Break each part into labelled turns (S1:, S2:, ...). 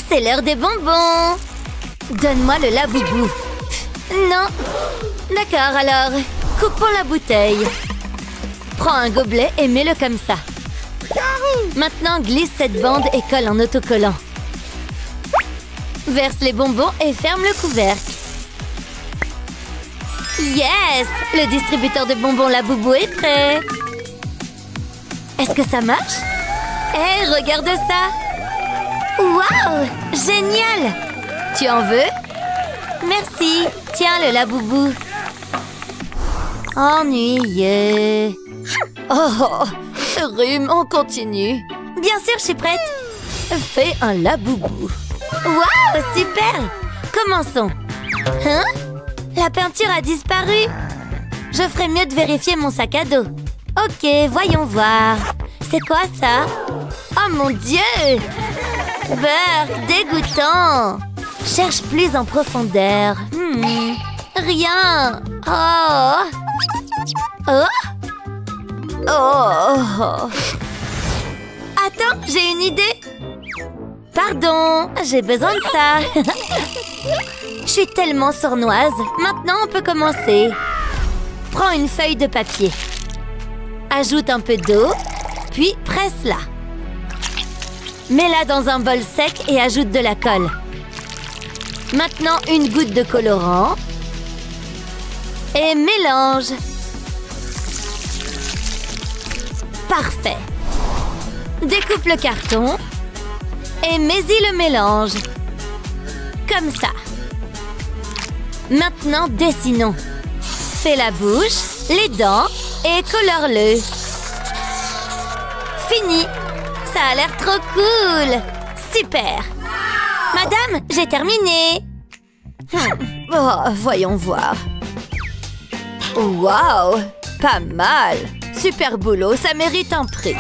S1: C'est l'heure des bonbons. Donne-moi le laboubou. Non. D'accord, alors, coupons la bouteille. Prends un gobelet et mets-le comme ça. Maintenant, glisse cette bande et colle en autocollant. Verse les bonbons et ferme le couvercle. Yes! Le distributeur de bonbons Laboubou est prêt. Est-ce que ça marche? Hé, regarde ça! Waouh! Génial! Tu en veux? Merci. Tiens, le Laboubou. Ennuyeux. Oh, ce rhume, on continue. Bien sûr, je suis prête. Fais un Laboubou. Waouh, super! Commençons. Hein? La peinture a disparu. Je ferais mieux de vérifier mon sac à dos. Ok, voyons voir. C'est quoi ça? Oh mon Dieu! Beurre, dégoûtant. Cherche plus en profondeur. Rien. Oh. Oh. Oh. Attends, j'ai une idée. Pardon, j'ai besoin de ça. Je suis tellement sournoise. Maintenant, on peut commencer. Prends une feuille de papier. Ajoute un peu d'eau, puis presse-la. Mets-la dans un bol sec et ajoute de la colle. Maintenant, une goutte de colorant. Et mélange. Parfait. Découpe le carton. Et mets-y le mélange. Comme ça. Maintenant, dessinons. Fais la bouche, les dents et colore-le. Fini. Ça a l'air trop cool. Super. Madame, j'ai terminé. Oh, voyons voir. Waouh, pas mal. Super boulot, ça mérite un prix.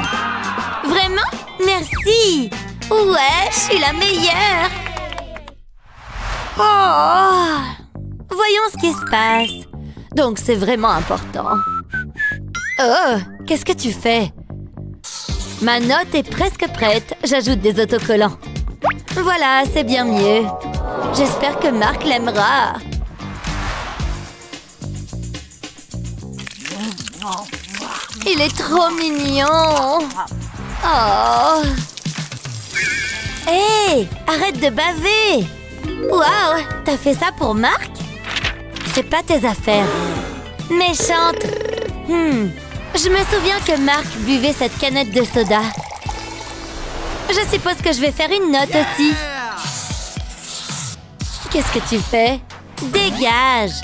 S1: Vraiment? Merci. Ouais, je suis la meilleure. Oh! Voyons ce qui se passe. Donc, c'est vraiment important. Oh! Qu'est-ce que tu fais? Ma note est presque prête. J'ajoute des autocollants. Voilà, c'est bien mieux. J'espère que Marc l'aimera. Il est trop mignon. Oh! Hé! Arrête de baver! Waouh! T'as fait ça pour Marc? C'est pas tes affaires. Méchante! Je me souviens que Marc buvait cette canette de soda. Je suppose que je vais faire une note aussi. Qu'est-ce que tu fais? Dégage!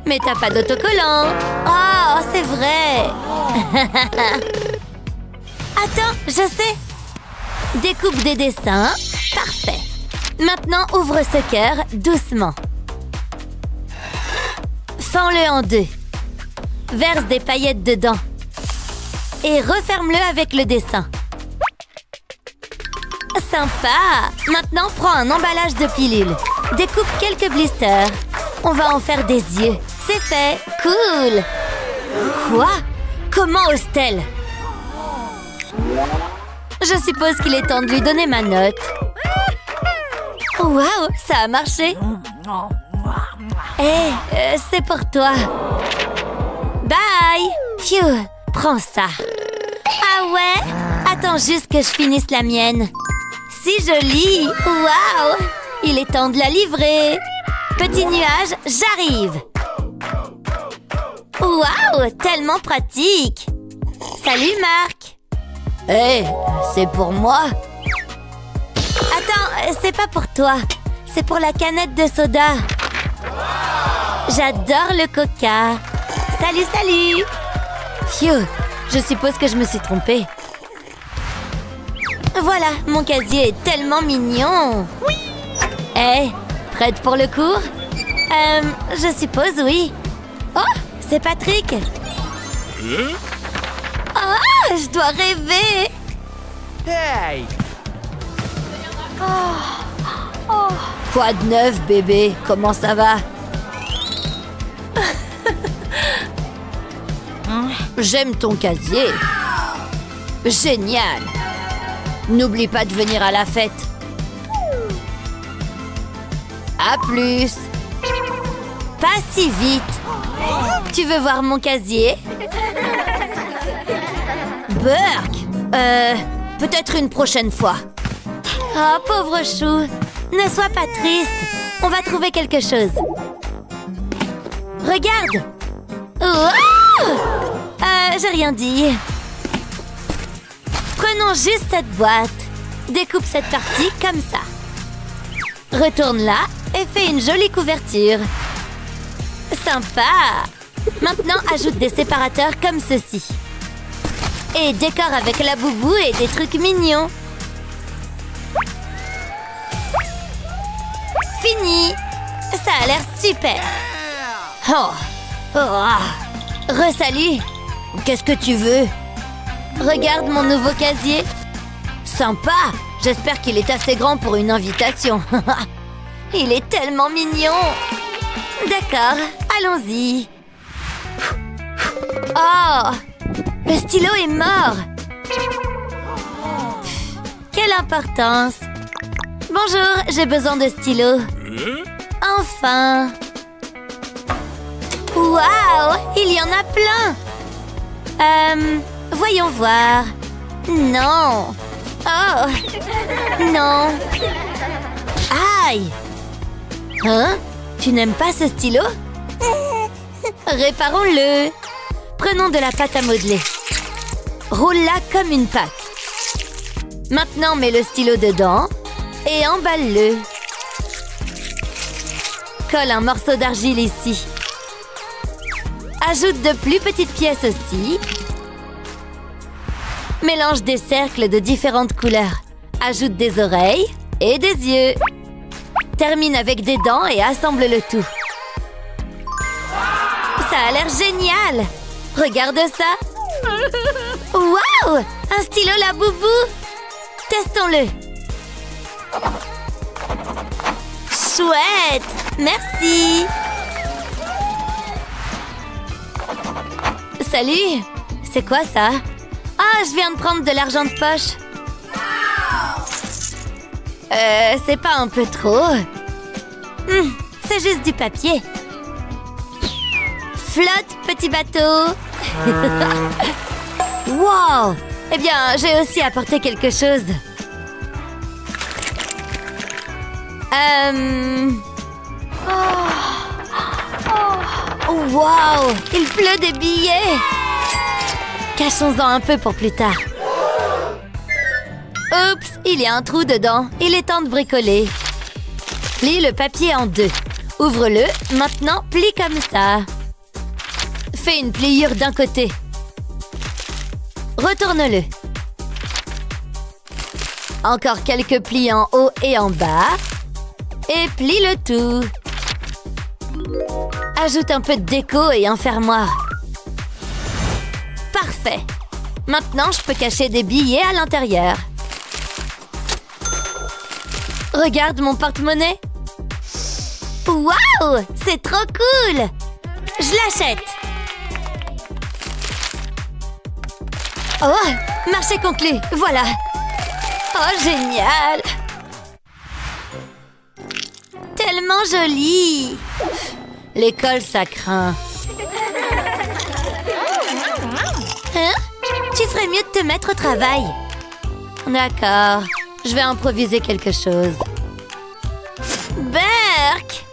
S1: Mais t'as pas d'autocollant. Oh, c'est vrai! Attends, je sais! Découpe des dessins. Parfait. Maintenant, ouvre ce cœur doucement. Fends-le en deux. Verse des paillettes dedans. Et referme-le avec le dessin. Sympa! Maintenant, prends un emballage de pilules. Découpe quelques blisters. On va en faire des yeux. C'est fait. Cool! Quoi? Comment ose-t-elle? Je suppose qu'il est temps de lui donner ma note. Waouh, ça a marché. Hé, c'est pour toi. Bye. Phew, prends ça. Ah ouais? Attends juste que je finisse la mienne. Si jolie. Waouh, il est temps de la livrer. Petit nuage, j'arrive. Waouh, tellement pratique. Salut Marc. Hé, c'est pour moi? Attends, c'est pas pour toi. C'est pour la canette de soda. J'adore le coca. Salut, salut. Phew, je suppose que je me suis trompée. Voilà, mon casier est tellement mignon. Oui. Hé, prête pour le cours? Je suppose oui. Oh, c'est Patrick. Oh, je dois rêver.
S2: Hey!
S1: Quoi de neuf, bébé? Comment ça va? J'aime ton casier. Génial. N'oublie pas de venir à la fête. À plus. Pas si vite. Tu veux voir mon casier? Burke, peut-être une prochaine fois. Oh, pauvre chou. Ne sois pas triste. On va trouver quelque chose. Regarde. Oh! J'ai rien dit. Prenons juste cette boîte. Découpe cette partie comme ça. Retourne-la et fais une jolie couverture. Sympa. Maintenant, ajoute des séparateurs comme ceci. Et décore avec la boubou et des trucs mignons. Fini. Ça a l'air super. Re-salut. Qu'est-ce que tu veux? Regarde mon nouveau casier. Sympa. J'espère qu'il est assez grand pour une invitation. Il est tellement mignon. D'accord, allons-y. Oh, le stylo est mort. Quelle importance. Bonjour, j'ai besoin de stylo. Enfin. Waouh, il y en a plein. Voyons voir. Non. Oh, non. Aïe. Hein? Tu n'aimes pas ce stylo? Réparons-le. Prenons de la pâte à modeler. Roule-la comme une pâte. Maintenant, mets le stylo dedans et emballe-le. Colle un morceau d'argile ici. Ajoute de plus petites pièces aussi. Mélange des cercles de différentes couleurs. Ajoute des oreilles et des yeux. Termine avec des dents et assemble le tout. Ça a l'air génial! Regarde ça! Waouh! Un stylo la boubou! Testons-le! Chouette! Merci! Salut! C'est quoi ça? Ah, je viens de prendre de l'argent de poche. C'est pas un peu trop? C'est juste du papier. Flotte, petit bateau. Wow! Eh bien, j'ai aussi apporté quelque chose. Wow! Il pleut des billets. Cachons-en un peu pour plus tard. Oups, il y a un trou dedans. Il est temps de bricoler. Plie le papier en deux. Ouvre-le. Maintenant, plie comme ça. Fais une pliure d'un côté. Retourne-le. Encore quelques plis en haut et en bas. Et plie le tout. Ajoute un peu de déco et un fermoir. Parfait. Maintenant, je peux cacher des billets à l'intérieur. Regarde mon porte-monnaie. Waouh! C'est trop cool! Je l'achète. Oh! Marché conclu. Voilà. Oh, génial! Tellement joli! L'école, ça craint. Hein? Tu ferais mieux de te mettre au travail. D'accord. Je vais improviser quelque chose. Burke!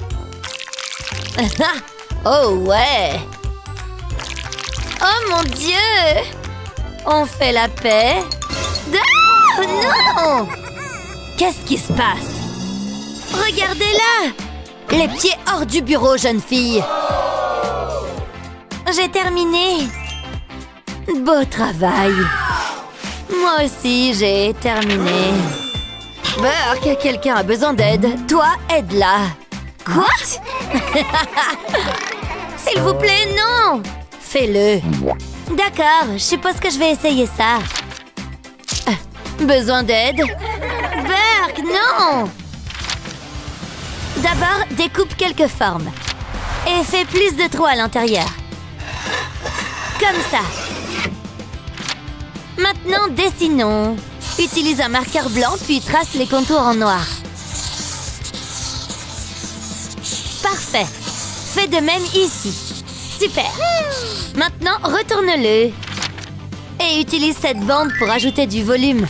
S1: Oh ouais! Oh mon Dieu! On fait la paix. Ah, non! Qu'est-ce qui se passe? Regardez-la! Les pieds hors du bureau, jeune fille! J'ai terminé. Beau travail. Moi aussi, j'ai terminé. Burke, quelqu'un a besoin d'aide. Toi, aide-la. Quoi? S'il vous plaît, non! Fais-le. D'accord, je suppose que je vais essayer ça. Besoin d'aide? Burke, non! D'abord, découpe quelques formes. Et fais plus de trous à l'intérieur. Comme ça. Maintenant, dessinons. Utilise un marqueur blanc, puis trace les contours en noir. Parfait. Fais de même ici. Super. Maintenant, retourne-le. Et utilise cette bande pour ajouter du volume.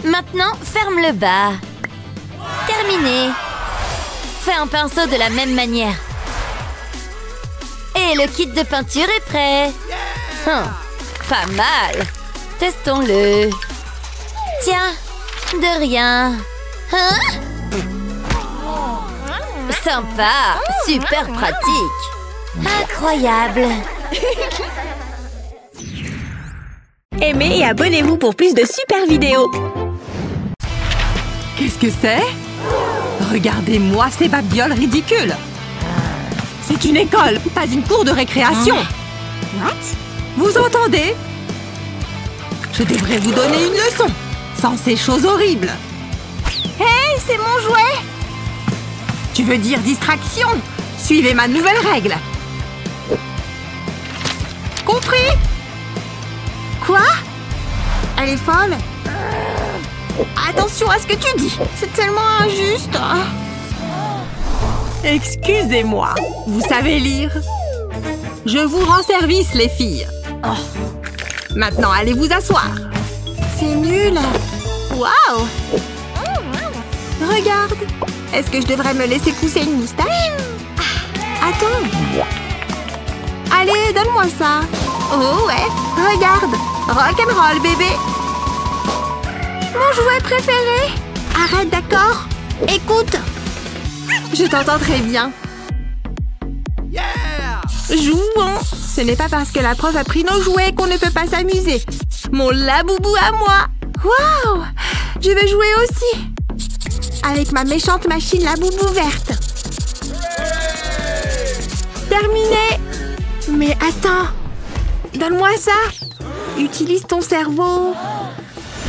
S1: Maintenant, ferme le bas. Terminé. Fais un pinceau de la même manière. Et le kit de peinture est prêt. Pas mal. Testons-le. Tiens, de rien. Sympa, super pratique. Incroyable.
S3: Aimez et abonnez-vous pour plus de super vidéos.
S4: Qu'est-ce que c'est? Regardez-moi ces babioles ridicules. C'est une école, pas une cour de récréation.
S3: What?
S4: Vous entendez? Je devrais vous donner une leçon, sans ces choses horribles.
S3: Hey, c'est mon jouet!
S4: Tu veux dire distraction? Suivez ma nouvelle règle. Compris?
S3: Quoi? Elle est folle? Attention à ce que tu dis! C'est tellement injuste!
S4: Excusez-moi, vous savez lire? Je vous rends service, les filles. Maintenant, allez vous asseoir.
S3: C'est nul! Waouh! Regarde! Est-ce que je devrais me laisser pousser une moustache? Attends! Allez, donne-moi ça! Oh ouais! Regarde! Rock'n'roll, bébé! Mon jouet préféré! Arrête, d'accord? Écoute! Je t'entends très bien. Jouons! Ce n'est pas parce que la prof a pris nos jouets qu'on ne peut pas s'amuser. Mon laboubou à moi! Waouh! Je veux jouer aussi! Avec ma méchante machine laboubou verte. Terminé! Mais attends! Donne-moi ça! Utilise ton cerveau.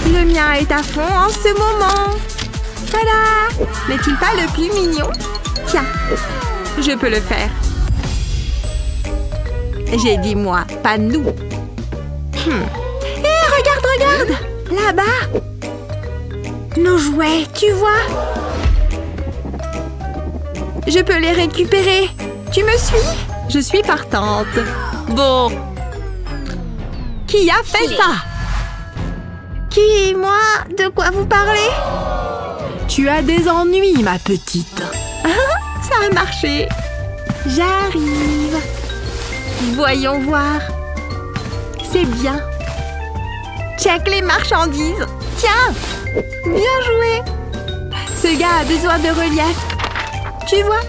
S3: Le mien est à fond en ce moment. Tada! N'est-il pas le plus mignon? Tiens, je peux le faire. J'ai dit moi, pas nous. Hé, regarde! Là-bas! Nos jouets, tu vois? Je peux les récupérer. Tu me suis? Je suis partante. Bon. Qui a fait ça? Qui, moi? De quoi vous parlez?
S4: Tu as des ennuis, ma petite.
S3: Ça a marché. J'arrive. Voyons voir. C'est bien. Check les marchandises. Tiens! Bien joué. Ce gars a besoin de relief. Tu vois?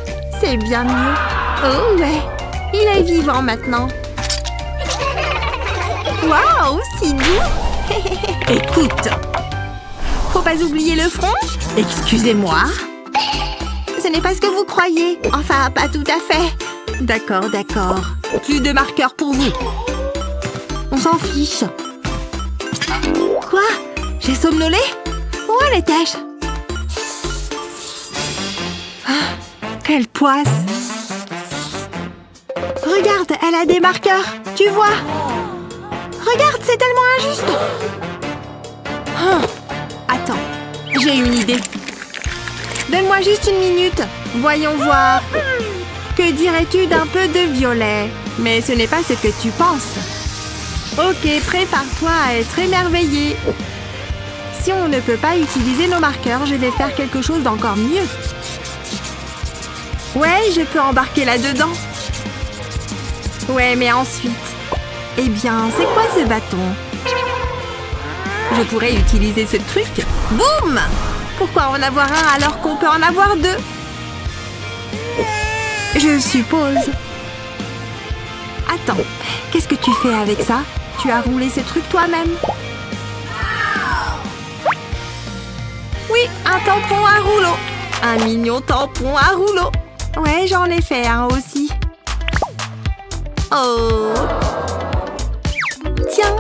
S3: C'est bien mieux. Oh ouais. Il est vivant maintenant. Waouh, si doux.
S4: Écoute.
S3: Faut pas oublier le front.
S4: Excusez-moi.
S3: Ce n'est pas ce que vous croyez. Enfin, pas tout à fait. D'accord, d'accord.
S4: Plus de marqueurs pour vous.
S3: On s'en fiche. Quoi? J'ai somnolé? Où elle était-je? Quelle poisse! Regarde, elle a des marqueurs. Tu vois? Regarde, c'est tellement injuste. Attends, j'ai une idée. Donne-moi juste une minute. Voyons voir. Que dirais-tu d'un peu de violet? Mais ce n'est pas ce que tu penses. Ok, prépare-toi à être émerveillé. Si on ne peut pas utiliser nos marqueurs, je vais faire quelque chose d'encore mieux. Ouais, je peux embarquer là-dedans. Ouais, mais ensuite... Eh bien, c'est quoi ce bâton? Je pourrais utiliser ce truc. Boum! Pourquoi en avoir un alors qu'on peut en avoir deux? Je suppose. Attends, qu'est-ce que tu fais avec ça? Tu as roulé ce truc toi-même? Oui, un tampon à rouleau. Un mignon tampon à rouleau. Ouais, j'en ai fait un aussi. Oh! Tiens,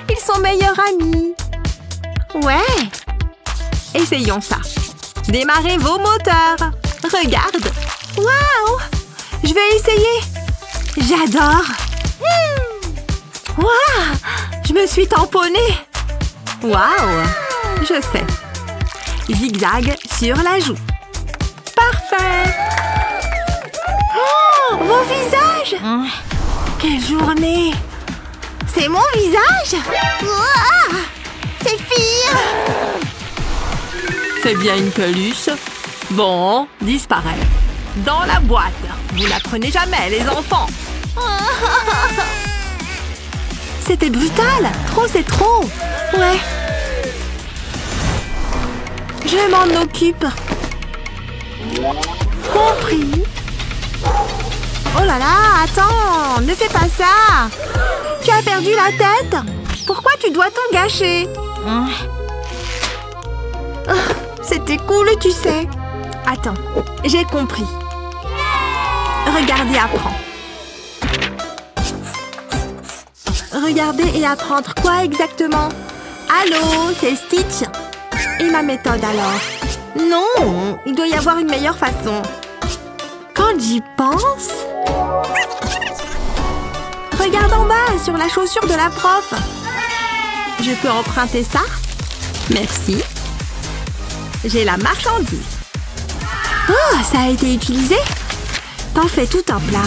S3: ils sont meilleurs amis. Ouais! Essayons ça. Démarrez vos moteurs. Regarde. Waouh! Je vais essayer. J'adore. Waouh! Je me suis tamponnée. Waouh! Je sais. Zigzag sur la joue.
S4: fait!
S3: Oh, vos visages! Quelle journée! C'est mon visage? Ouah, c'est pire!
S4: C'est bien une peluche. Bon, disparaît. Dans la boîte. Vous la prenez jamais, les enfants.
S3: C'était brutal! Trop, c'est trop! Ouais. Je m'en occupe. Compris. Oh là là, attends! Ne fais pas ça! Tu as perdu la tête? Pourquoi tu dois tout gâcher? C'était cool, tu sais. Attends, j'ai compris. Regardez, apprends. Regarder et apprendre quoi exactement? Allô, c'est Stitch. Et ma méthode alors? Non, il doit y avoir une meilleure façon. Quand j'y pense... Regarde en bas, sur la chaussure de la prof. Je peux emprunter ça? Merci. J'ai la marchandise. Oh, ça a été utilisé? T'en fais tout un plat.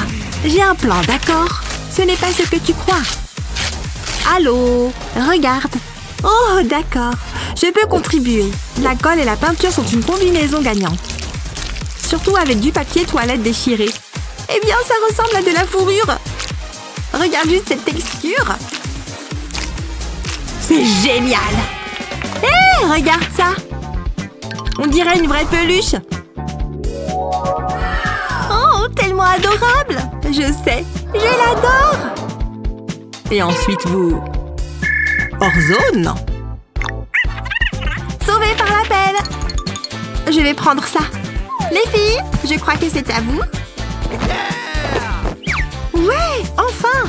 S3: J'ai un plan, d'accord? Ce n'est pas ce que tu crois. Allô? Regarde. Oh, d'accord. Je peux contribuer. La colle et la peinture sont une combinaison gagnante. Surtout avec du papier toilette déchiré. Eh bien, ça ressemble à de la fourrure. Regarde juste cette texture. C'est génial. Hé, regarde ça. On dirait une vraie peluche. Oh, tellement adorable. Je sais, je l'adore.
S4: Et ensuite, vous... hors zone?
S3: Sauvé par la pelle. Je vais prendre ça. Les filles, je crois que c'est à vous. Ouais, enfin.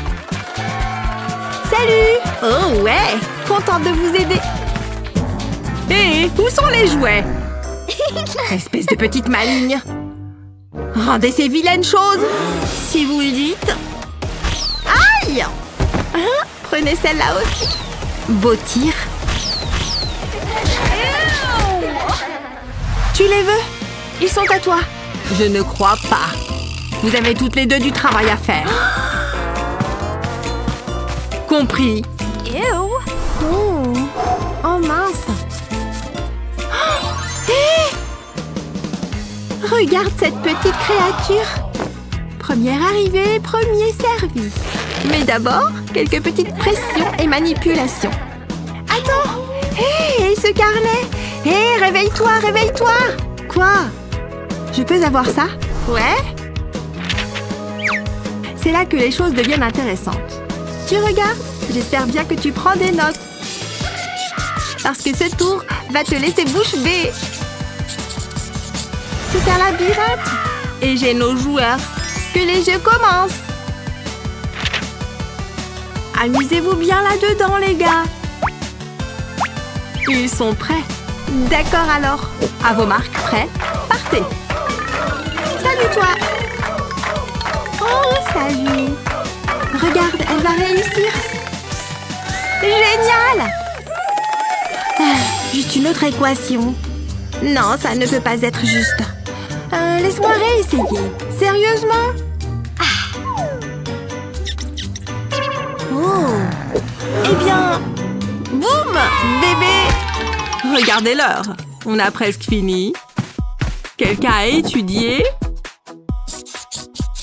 S3: Salut. Oh ouais, contente de vous aider.
S4: Hé, où sont les jouets?
S3: Espèce de petite maligne. Rendez ces vilaines choses, si vous le dites. Aïe. Prenez celle-là aussi. Beau tir. Tu les veux? Ils sont à toi.
S4: Je ne crois pas. Vous avez toutes les deux du travail à faire. Compris.
S3: Oh, oh mince. Hé! Regarde cette petite créature. Première arrivée, premier servi. Mais d'abord, quelques petites pressions et manipulations. Attends! Hé, et ce carnet? Hé, réveille-toi, réveille-toi! Quoi? Je peux avoir ça? Ouais? C'est là que les choses deviennent intéressantes. Tu regardes? J'espère bien que tu prends des notes. Parce que ce tour va te laisser bouche bée. C'est un labyrinthe. Et j'ai nos joueurs. Que les jeux commencent. Amusez-vous bien là-dedans, les gars.
S4: Ils sont prêts.
S3: D'accord alors.
S4: À vos marques, prêts? Partez.
S3: Salut toi. Oh, salut. Regarde, elle va réussir. Génial. Juste une autre équation. Non, ça ne peut pas être juste. Laisse-moi réessayer. Sérieusement? Oh. Eh bien... Boum, bébé.
S4: Regardez l'heure. On a presque fini. Quelqu'un a étudié?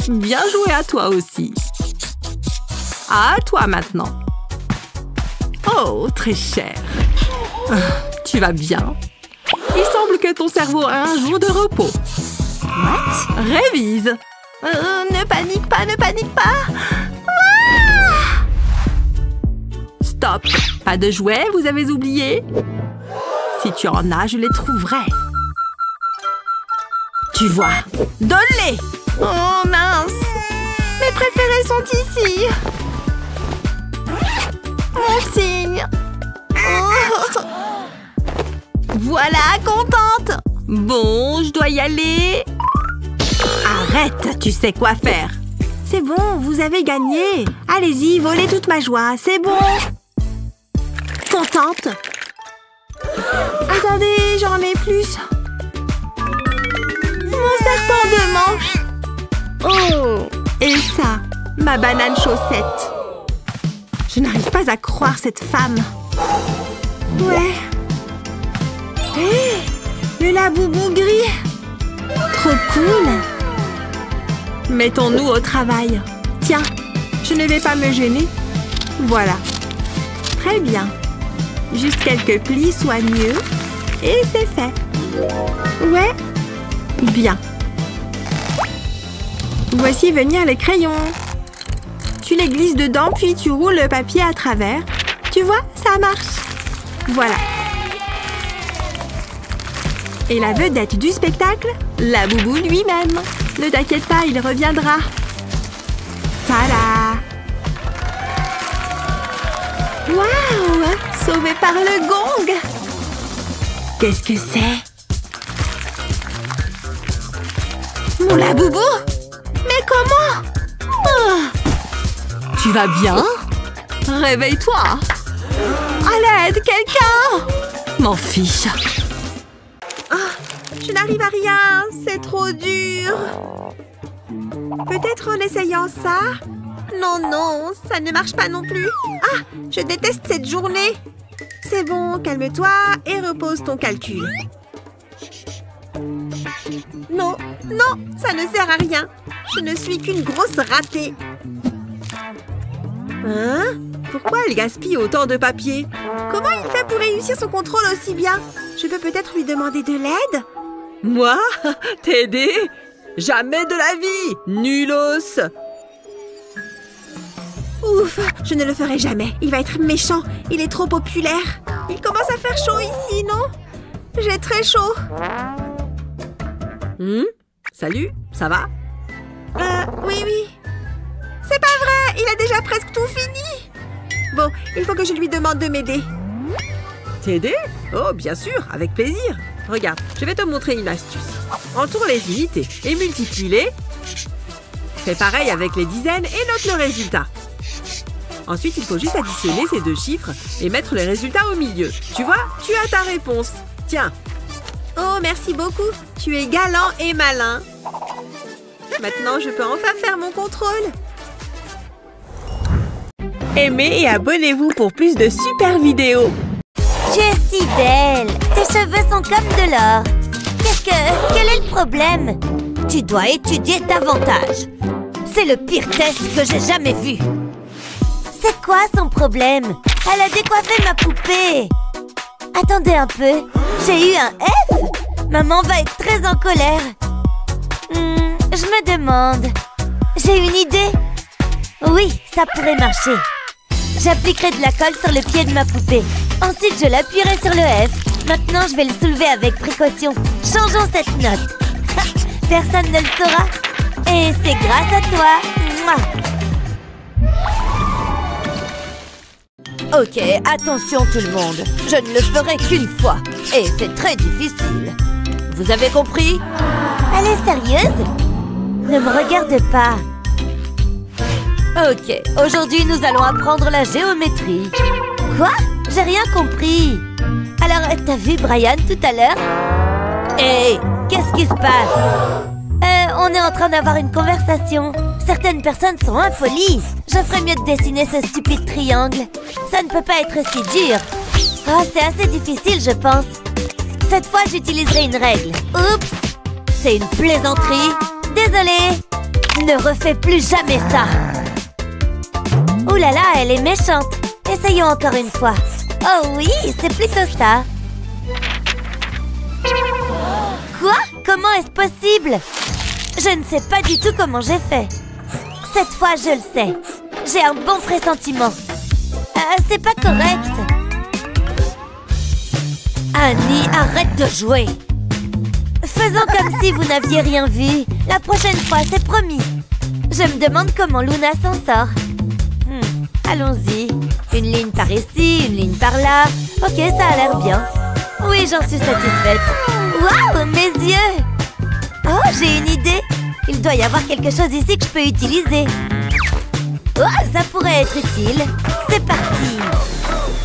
S4: Bien joué à toi aussi. À toi maintenant. Oh, très cher. Tu vas bien? Il semble que ton cerveau a un jour de repos.
S3: What?
S4: Révise.
S3: Ne panique pas, ne panique pas.
S4: Stop. Pas de jouets, vous avez oublié? Si tu en as, je les trouverai. Tu vois. Donne-les.
S3: Oh mince. Mes préférés sont ici. Mon signe. Oh. Voilà, contente.
S4: Bon, je dois y aller. Arrête, tu sais quoi faire.
S3: C'est bon, vous avez gagné. Allez-y, volez toute ma joie, c'est bon. Contente. Attendez, j'en ai plus. Mon serpent. Oh, et ça, ma banane chaussette. Je n'arrive pas à croire cette femme. Ouais. Hé, le laboubou gris. Trop cool. Mettons-nous au travail. Tiens, je ne vais pas me gêner. Voilà. Très bien. Juste quelques plis soigneux. Et c'est fait. Ouais. Bien. Voici venir les crayons. Tu les glisses dedans, puis tu roules le papier à travers. Tu vois, ça marche. Voilà. Et la vedette du spectacle, Laboubou lui-même. Ne t'inquiète pas, il reviendra. Tada! Waouh! Sauvé par le gong! Qu'est-ce que c'est? Mon Laboubou? Mais comment? Oh.
S4: Tu vas bien? Réveille-toi!
S3: À l'aide, quelqu'un!
S4: M'en fiche.
S3: Je n'arrive à rien, c'est trop dur. Peut-être en essayant ça? Non, non, ça ne marche pas non plus. Ah, je déteste cette journée. C'est bon, calme-toi et repose ton calcul. Non, non, ça ne sert à rien. Je ne suis qu'une grosse ratée. Hein? Pourquoi elle gaspille autant de papier? Comment il fait pour réussir son contrôle aussi bien? Je peux peut-être lui demander de l'aide?
S2: Moi? T'aider? Jamais de la vie! Nulos!
S3: Ouf, je ne le ferai jamais. Il va être méchant. Il est trop populaire. Il commence à faire chaud ici, non? J'ai très chaud.
S2: Salut, ça va?
S3: Oui, oui. C'est pas vrai, il a déjà presque tout fini. Bon, il faut que je lui demande de m'aider.
S2: T'aider? Oh, bien sûr, avec plaisir. Regarde, je vais te montrer une astuce. Entoure les unités et multiplie-les. Fais pareil avec les dizaines et note le résultat. Ensuite, il faut juste additionner ces deux chiffres et mettre les résultats au milieu. Tu vois, tu as ta réponse. Tiens.
S3: Oh, merci beaucoup. Tu es galant et malin. Maintenant, je peux enfin faire mon contrôle. Aimez et abonnez-vous pour plus de super vidéos.
S1: Tu es si belle. Tes cheveux sont comme de l'or. Quel est le problème? Tu dois étudier davantage. C'est le pire test que j'ai jamais vu. C'est quoi son problème? Elle a décoiffé ma poupée. Attendez un peu. J'ai eu un F? Maman va être très en colère. Je me demande. J'ai une idée. Oui, ça pourrait marcher. J'appliquerai de la colle sur le pied de ma poupée. Ensuite, je l'appuierai sur le F. Maintenant, je vais le soulever avec précaution. Changeons cette note. Personne ne le saura. Et c'est grâce à toi. Mouah. Ok, attention tout le monde. Je ne le ferai qu'une fois. Et c'est très difficile. Vous avez compris? Elle est sérieuse? Ne me regarde pas. Ok, aujourd'hui nous allons apprendre la géométrie. Quoi? J'ai rien compris. Alors, t'as vu Brian tout à l'heure? Hé, qu'est-ce qui se passe? On est en train d'avoir une conversation. Certaines personnes sont impolies. Je ferais mieux de dessiner ce stupide triangle. Ça ne peut pas être si dur. Oh, c'est assez difficile, je pense. Cette fois, j'utiliserai une règle. Oups! C'est une plaisanterie. Désolée. Ne refais plus jamais ça. Ouh là là, elle est méchante. Essayons encore une fois. Oh oui, c'est plutôt ça. Quoi? Comment est-ce possible? Je ne sais pas du tout comment j'ai fait. Cette fois, je le sais. J'ai un bon pressentiment. C'est pas correct. Annie, arrête de jouer. Faisons comme si vous n'aviez rien vu. La prochaine fois, c'est promis. Je me demande comment Luna s'en sort. Allons-y. Une ligne par ici, une ligne par là. Ok, ça a l'air bien. Oui, j'en suis satisfaite. Waouh, mes yeux! Oh, j'ai une idée. Il doit y avoir quelque chose ici que je peux utiliser. Oh, ça pourrait être utile. C'est parti.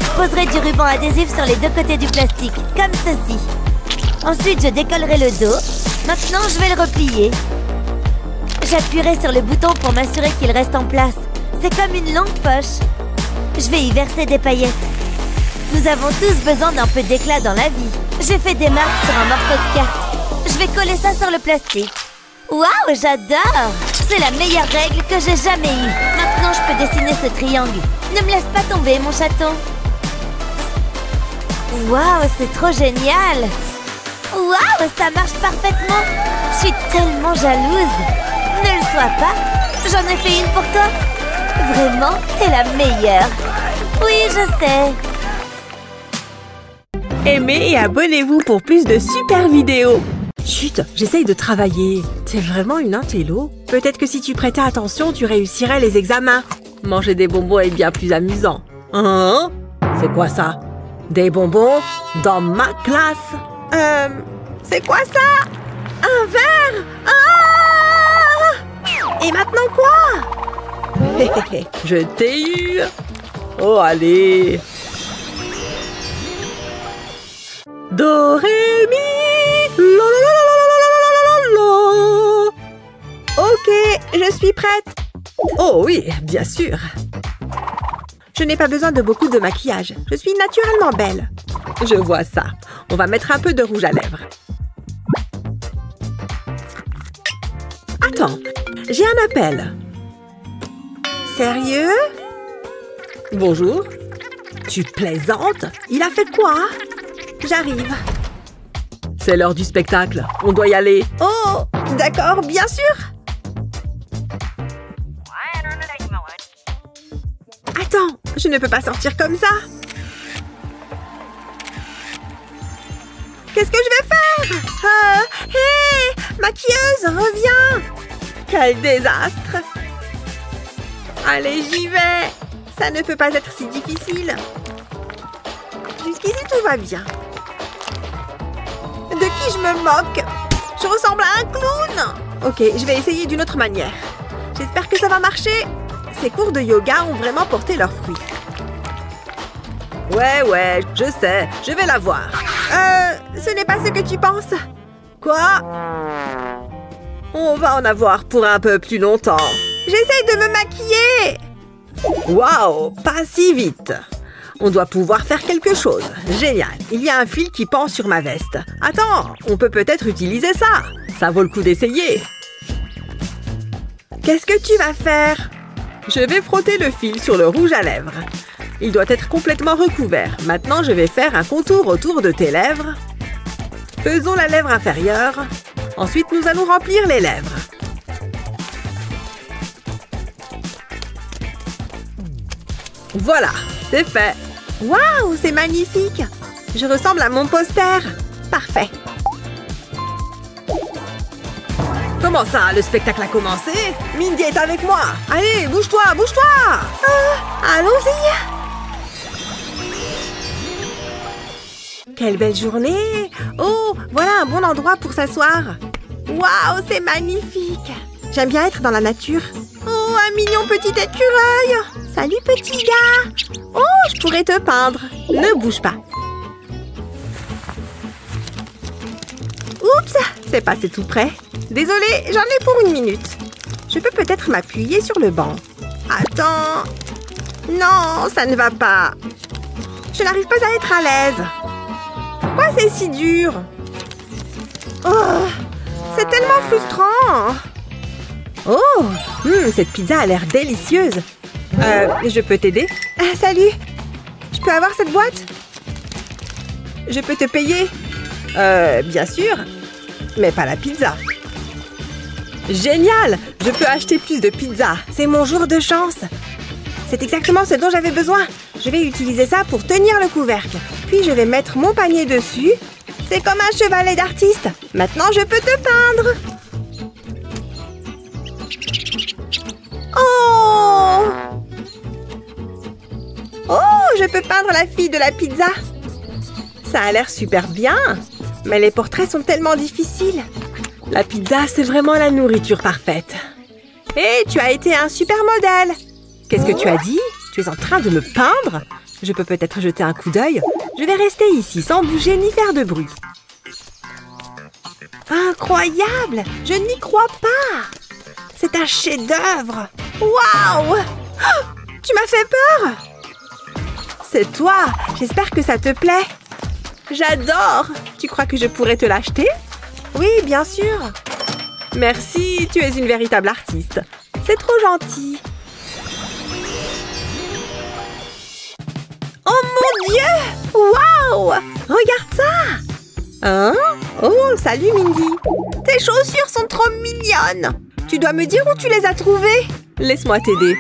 S1: Je poserai du ruban adhésif sur les deux côtés du plastique, comme ceci. Ensuite, je décollerai le dos. Maintenant, je vais le replier. J'appuierai sur le bouton pour m'assurer qu'il reste en place. C'est comme une longue poche. Je vais y verser des paillettes. Nous avons tous besoin d'un peu d'éclat dans la vie. J'ai fait des marques sur un morceau de carte. Je vais coller ça sur le plastique. Waouh, j'adore! C'est la meilleure règle que j'ai jamais eue. Maintenant, je peux dessiner ce triangle. Ne me laisse pas tomber, mon chaton. Waouh, c'est trop génial! Waouh, ça marche parfaitement! Je suis tellement jalouse! Ne le sois pas! J'en ai fait une pour toi! Vraiment, t'es la meilleure! Oui, je sais!
S2: Aimez et abonnez-vous pour plus de super vidéos. Chut, j'essaye de travailler. T'es vraiment une intello. Peut-être que si tu prêtais attention, tu réussirais les examens. Manger des bonbons est bien plus amusant. Hein? C'est quoi ça? Des bonbons dans ma classe? C'est quoi ça? Un verre? Ah! Et maintenant quoi? Je t'ai eu. Oh, allez. Do, ré, mi, la, la, la, la, la, la, la, la. Ok, je suis prête. Oh oui, bien sûr. Je n'ai pas besoin de beaucoup de maquillage. Je suis naturellement belle. Je vois ça. On va mettre un peu de rouge à lèvres. Attends, j'ai un appel. Sérieux? Bonjour. Tu plaisantes? Il a fait quoi? J'arrive. C'est l'heure du spectacle. On doit y aller. Oh, d'accord, bien sûr. Attends, je ne peux pas sortir comme ça. Qu'est-ce que je vais faire? Hé, maquilleuse, reviens. Quel désastre. Allez, j'y vais. Ça ne peut pas être si difficile. Jusqu'ici, tout va bien. De qui je me moque? Je ressemble à un clown. Ok, je vais essayer d'une autre manière. J'espère que ça va marcher. Ces cours de yoga ont vraiment porté leurs fruits. Ouais, je sais. Je vais la voir. Ce n'est pas ce que tu penses. Quoi? On va en avoir pour un peu plus longtemps. J'essaye de me maquiller. Waouh, pas si vite. On doit pouvoir faire quelque chose. Génial. Il y a un fil qui pend sur ma veste. Attends, on peut peut-être utiliser ça. Ça vaut le coup d'essayer. Qu'est-ce que tu vas faire? Je vais frotter le fil sur le rouge à lèvres. Il doit être complètement recouvert. Maintenant, je vais faire un contour autour de tes lèvres. Faisons la lèvre inférieure. Ensuite, nous allons remplir les lèvres. Voilà, c'est fait. Waouh, c'est magnifique. Je ressemble à mon poster. Parfait. Comment ça, le spectacle a commencé? Mindy est avec moi. Allez, bouge-toi, bouge-toi. Allons-y. Quelle belle journée. Oh, voilà un bon endroit pour s'asseoir. Waouh, c'est magnifique. J'aime bien être dans la nature. Oh, un mignon petit écureuil. Salut, petit gars. Oh, je pourrais te peindre. Ne bouge pas. Oups, c'est passé tout près. Désolée, j'en ai pour 1 minute. Je peux peut-être m'appuyer sur le banc. Attends. Non, ça ne va pas. Je n'arrive pas à être à l'aise. Pourquoi c'est si dur? Oh, c'est tellement frustrant. Oh, cette pizza a l'air délicieuse. Je peux t'aider? Salut. Je peux avoir cette boîte? Je peux te payer? Bien sûr. Mais pas la pizza. Génial! Je peux acheter plus de pizza. C'est mon jour de chance. C'est exactement ce dont j'avais besoin. Je vais utiliser ça pour tenir le couvercle. Puis je vais mettre mon panier dessus. C'est comme un chevalet d'artiste. Maintenant, je peux te peindre. Oh! Oh, je peux peindre la fille de la pizza. Ça a l'air super bien. Mais les portraits sont tellement difficiles. La pizza, c'est vraiment la nourriture parfaite. Hé, tu as été un super modèle. Qu'est-ce que tu as dit? Tu es en train de me peindre? Je peux peut-être jeter un coup d'œil. Je vais rester ici sans bouger ni faire de bruit. Incroyable! Je n'y crois pas!
S3: C'est un chef-d'œuvre. Waouh! Tu m'as fait peur! C'est toi. J'espère que ça te plaît. J'adore. Tu crois que je pourrais te l'acheter? Oui, bien sûr. Merci, tu es une véritable artiste. C'est trop gentil. Oh mon Dieu! Waouh! Regarde ça! Hein? Oh, salut Mindy. Tes chaussures sont trop mignonnes. Tu dois me dire où tu les as trouvées. Laisse-moi t'aider.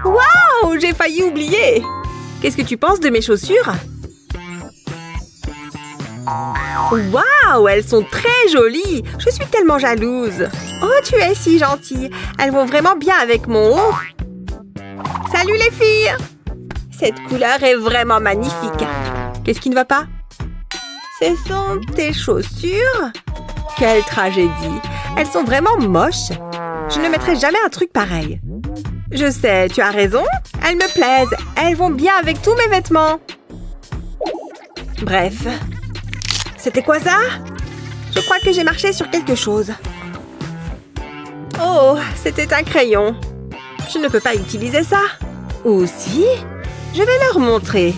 S3: Waouh! J'ai failli oublier. Qu'est-ce que tu penses de mes chaussures? Waouh! Elles sont très jolies. Je suis tellement jalouse. Oh, tu es si gentille. Elles vont vraiment bien avec mon haut. Salut les filles! Cette couleur est vraiment magnifique. Qu'est-ce qui ne va pas? Ce sont tes chaussures? Quelle tragédie! Elles sont vraiment moches. Je ne mettrai jamais un truc pareil. Je sais, tu as raison. Elles me plaisent. Elles vont bien avec tous mes vêtements. Bref. C'était quoi ça? Je crois que j'ai marché sur quelque chose. Oh, c'était un crayon. Je ne peux pas utiliser ça. Ou si? Je vais leur montrer.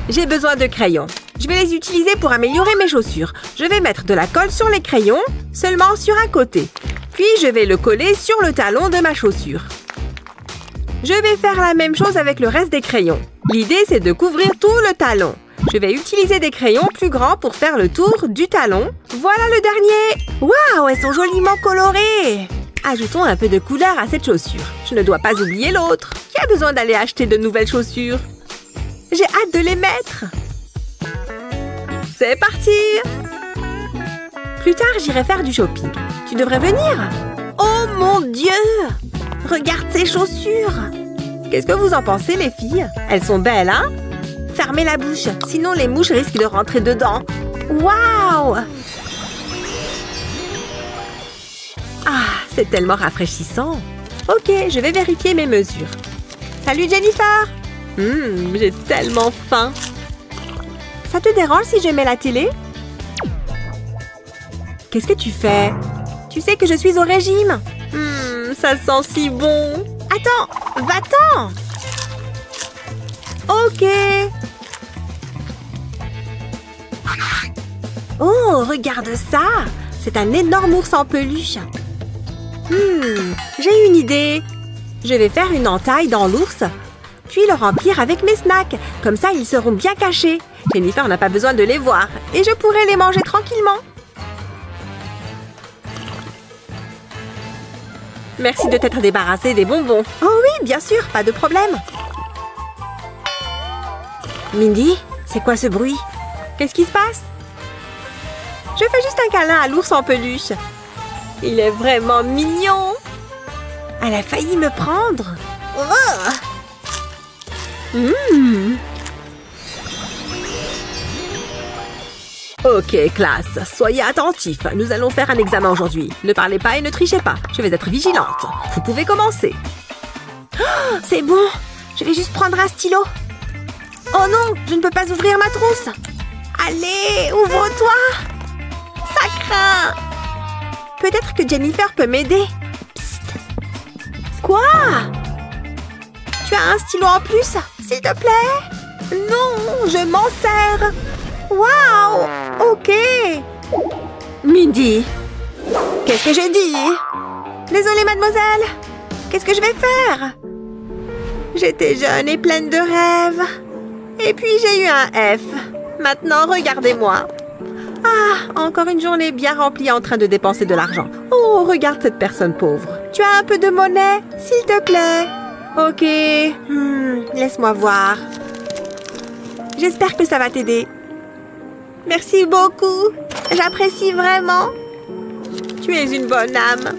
S3: J'ai besoin de crayons. Je vais les utiliser pour améliorer mes chaussures. Je vais mettre de la colle sur les crayons, seulement sur un côté. Puis je vais le coller sur le talon de ma chaussure. Je vais faire la même chose avec le reste des crayons. L'idée, c'est de couvrir tout le talon. Je vais utiliser des crayons plus grands pour faire le tour du talon. Voilà le dernier! Waouh, elles sont joliment colorées! Ajoutons un peu de couleur à cette chaussure. Je ne dois pas oublier l'autre. Qui a besoin d'aller acheter de nouvelles chaussures? J'ai hâte de les mettre. C'est parti! Plus tard, j'irai faire du shopping. Tu devrais venir. Oh mon Dieu! Regarde ces chaussures! Qu'est-ce que vous en pensez, les filles? Elles sont belles, hein? Fermez la bouche, sinon les mouches risquent de rentrer dedans. Waouh! Ah, c'est tellement rafraîchissant. Ok, je vais vérifier mes mesures. Salut Jennifer! J'ai tellement faim. Ça te dérange si je mets la télé? Qu'est-ce que tu fais? Tu sais que je suis au régime. Ça sent si bon. Attends, va-t'en! Ok. Oh, regarde ça! C'est un énorme ours en peluche. J'ai une idée. Je vais faire une entaille dans l'ours, puis le remplir avec mes snacks. Comme ça, ils seront bien cachés. Jennifer n'a pas besoin de les voir. Et je pourrai les manger tranquillement. Merci de t'être débarrassé des bonbons. Oh oui, bien sûr, pas de problème. Mindy, c'est quoi ce bruit? Qu'est-ce qui se passe? Je fais juste un câlin à l'ours en peluche. Il est vraiment mignon. Elle a failli me prendre. Ok, classe, soyez attentifs. Nous allons faire un examen aujourd'hui. Ne parlez pas et ne trichez pas. Je vais être vigilante. Vous pouvez commencer. Oh, c'est bon. Je vais juste prendre un stylo. Oh non, je ne peux pas ouvrir ma trousse. Allez, ouvre-toi. Ça craint. Peut-être que Jennifer peut m'aider. Psst. Quoi? Tu as un stylo en plus, s'il te plaît? Non, je m'en sers. Waouh! Ok. Mindy. Qu'est-ce que j'ai dit? Désolée, mademoiselle. Qu'est-ce que je vais faire? J'étais jeune et pleine de rêves. Et puis j'ai eu un F. Maintenant, regardez-moi. Ah, encore une journée bien remplie en train de dépenser de l'argent. Oh, regarde cette personne pauvre. Tu as un peu de monnaie, s'il te plaît? Ok. Laisse-moi voir. J'espère que ça va t'aider. Merci beaucoup. J'apprécie vraiment. Tu es une bonne âme.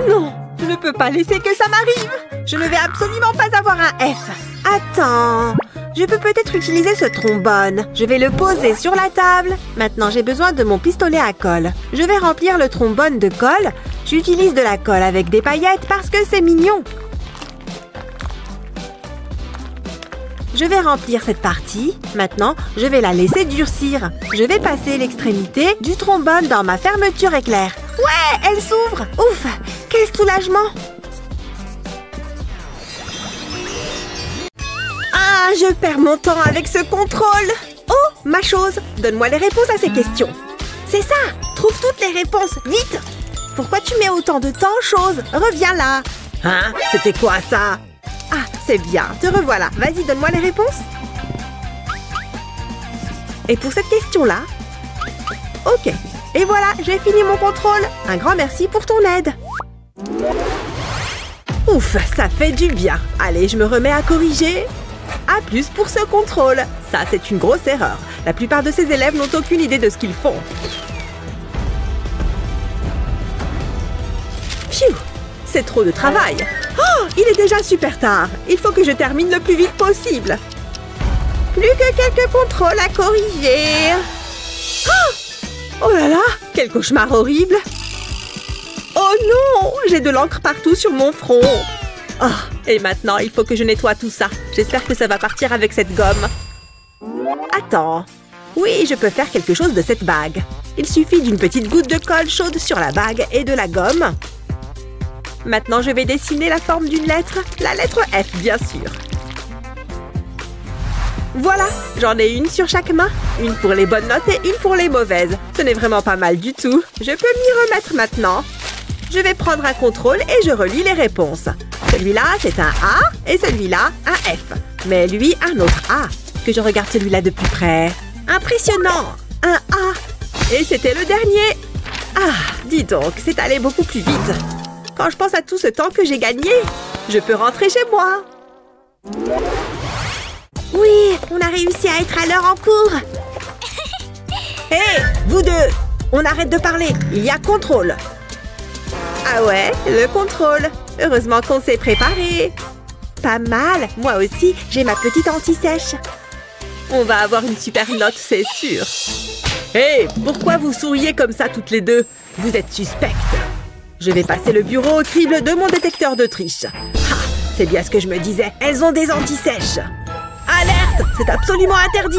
S3: Non, je ne peux pas laisser que ça m'arrive. Je ne vais absolument pas avoir un F. Attends, je peux peut-être utiliser ce trombone. Je vais le poser sur la table. Maintenant, j'ai besoin de mon pistolet à colle. Je vais remplir le trombone de colle. J'utilise de la colle avec des paillettes parce que c'est mignon.
S2: Je vais remplir cette partie. Maintenant, je vais la laisser durcir. Je vais passer l'extrémité du trombone dans ma fermeture éclair. Ouais, elle s'ouvre. Ouf, quel soulagement. Ah, je perds mon temps avec ce contrôle. Oh, ma chose, donne-moi les réponses à ces questions. C'est ça, trouve toutes les réponses, vite. Pourquoi tu mets autant de temps, chose? Reviens là. Hein? C'était quoi ça? Ah, c'est bien, te revoilà. Vas-y, donne-moi les réponses. Et pour cette question-là? Ok. Et voilà, j'ai fini mon contrôle. Un grand merci pour ton aide. Ouf, ça fait du bien. Allez, je me remets à corriger. A plus pour ce contrôle. Ça, c'est une grosse erreur. La plupart de ces élèves n'ont aucune idée de ce qu'ils font. Pfiou! C'est trop de travail. Oh, il est déjà super tard. Il faut que je termine le plus vite possible. Plus que quelques contrôles à corriger. Oh là là, quel cauchemar horrible. Oh non, j'ai de l'encre partout sur mon front. Oh, et maintenant, il faut que je nettoie tout ça. J'espère que ça va partir avec cette gomme. Attends. Oui, je peux faire quelque chose de cette bague. Il suffit d'une petite goutte de colle chaude sur la bague et de la gomme. Maintenant, je vais dessiner la forme d'une lettre. La lettre F, bien sûr. Voilà, j'en ai une sur chaque main. Une pour les bonnes notes et une pour les mauvaises. Ce n'est vraiment pas mal du tout. Je peux m'y remettre maintenant. Je vais prendre un contrôle et je relis les réponses. Celui-là, c'est un A et celui-là, un F. Mais lui, un autre A. Que je regarde celui-là de plus près. Impressionnant! Un A. Et c'était le dernier. Ah, dis donc, c'est allé beaucoup plus vite. Quand je pense à tout ce temps que j'ai gagné, je peux rentrer chez moi. Oui, on a réussi à être à l'heure en cours. Hé, vous deux, on arrête de parler. Il y a contrôle. Ah ouais, le contrôle. Heureusement qu'on s'est préparé. Pas mal. Moi aussi, j'ai ma petite anti-sèche. On va avoir une super note, c'est sûr. Hé, pourquoi vous souriez comme ça toutes les deux? Vous êtes suspectes. Je vais passer le bureau au crible de mon détecteur de triche. Ah, c'est bien ce que je me disais. Elles ont des anti-sèches. Alerte! C'est absolument interdit.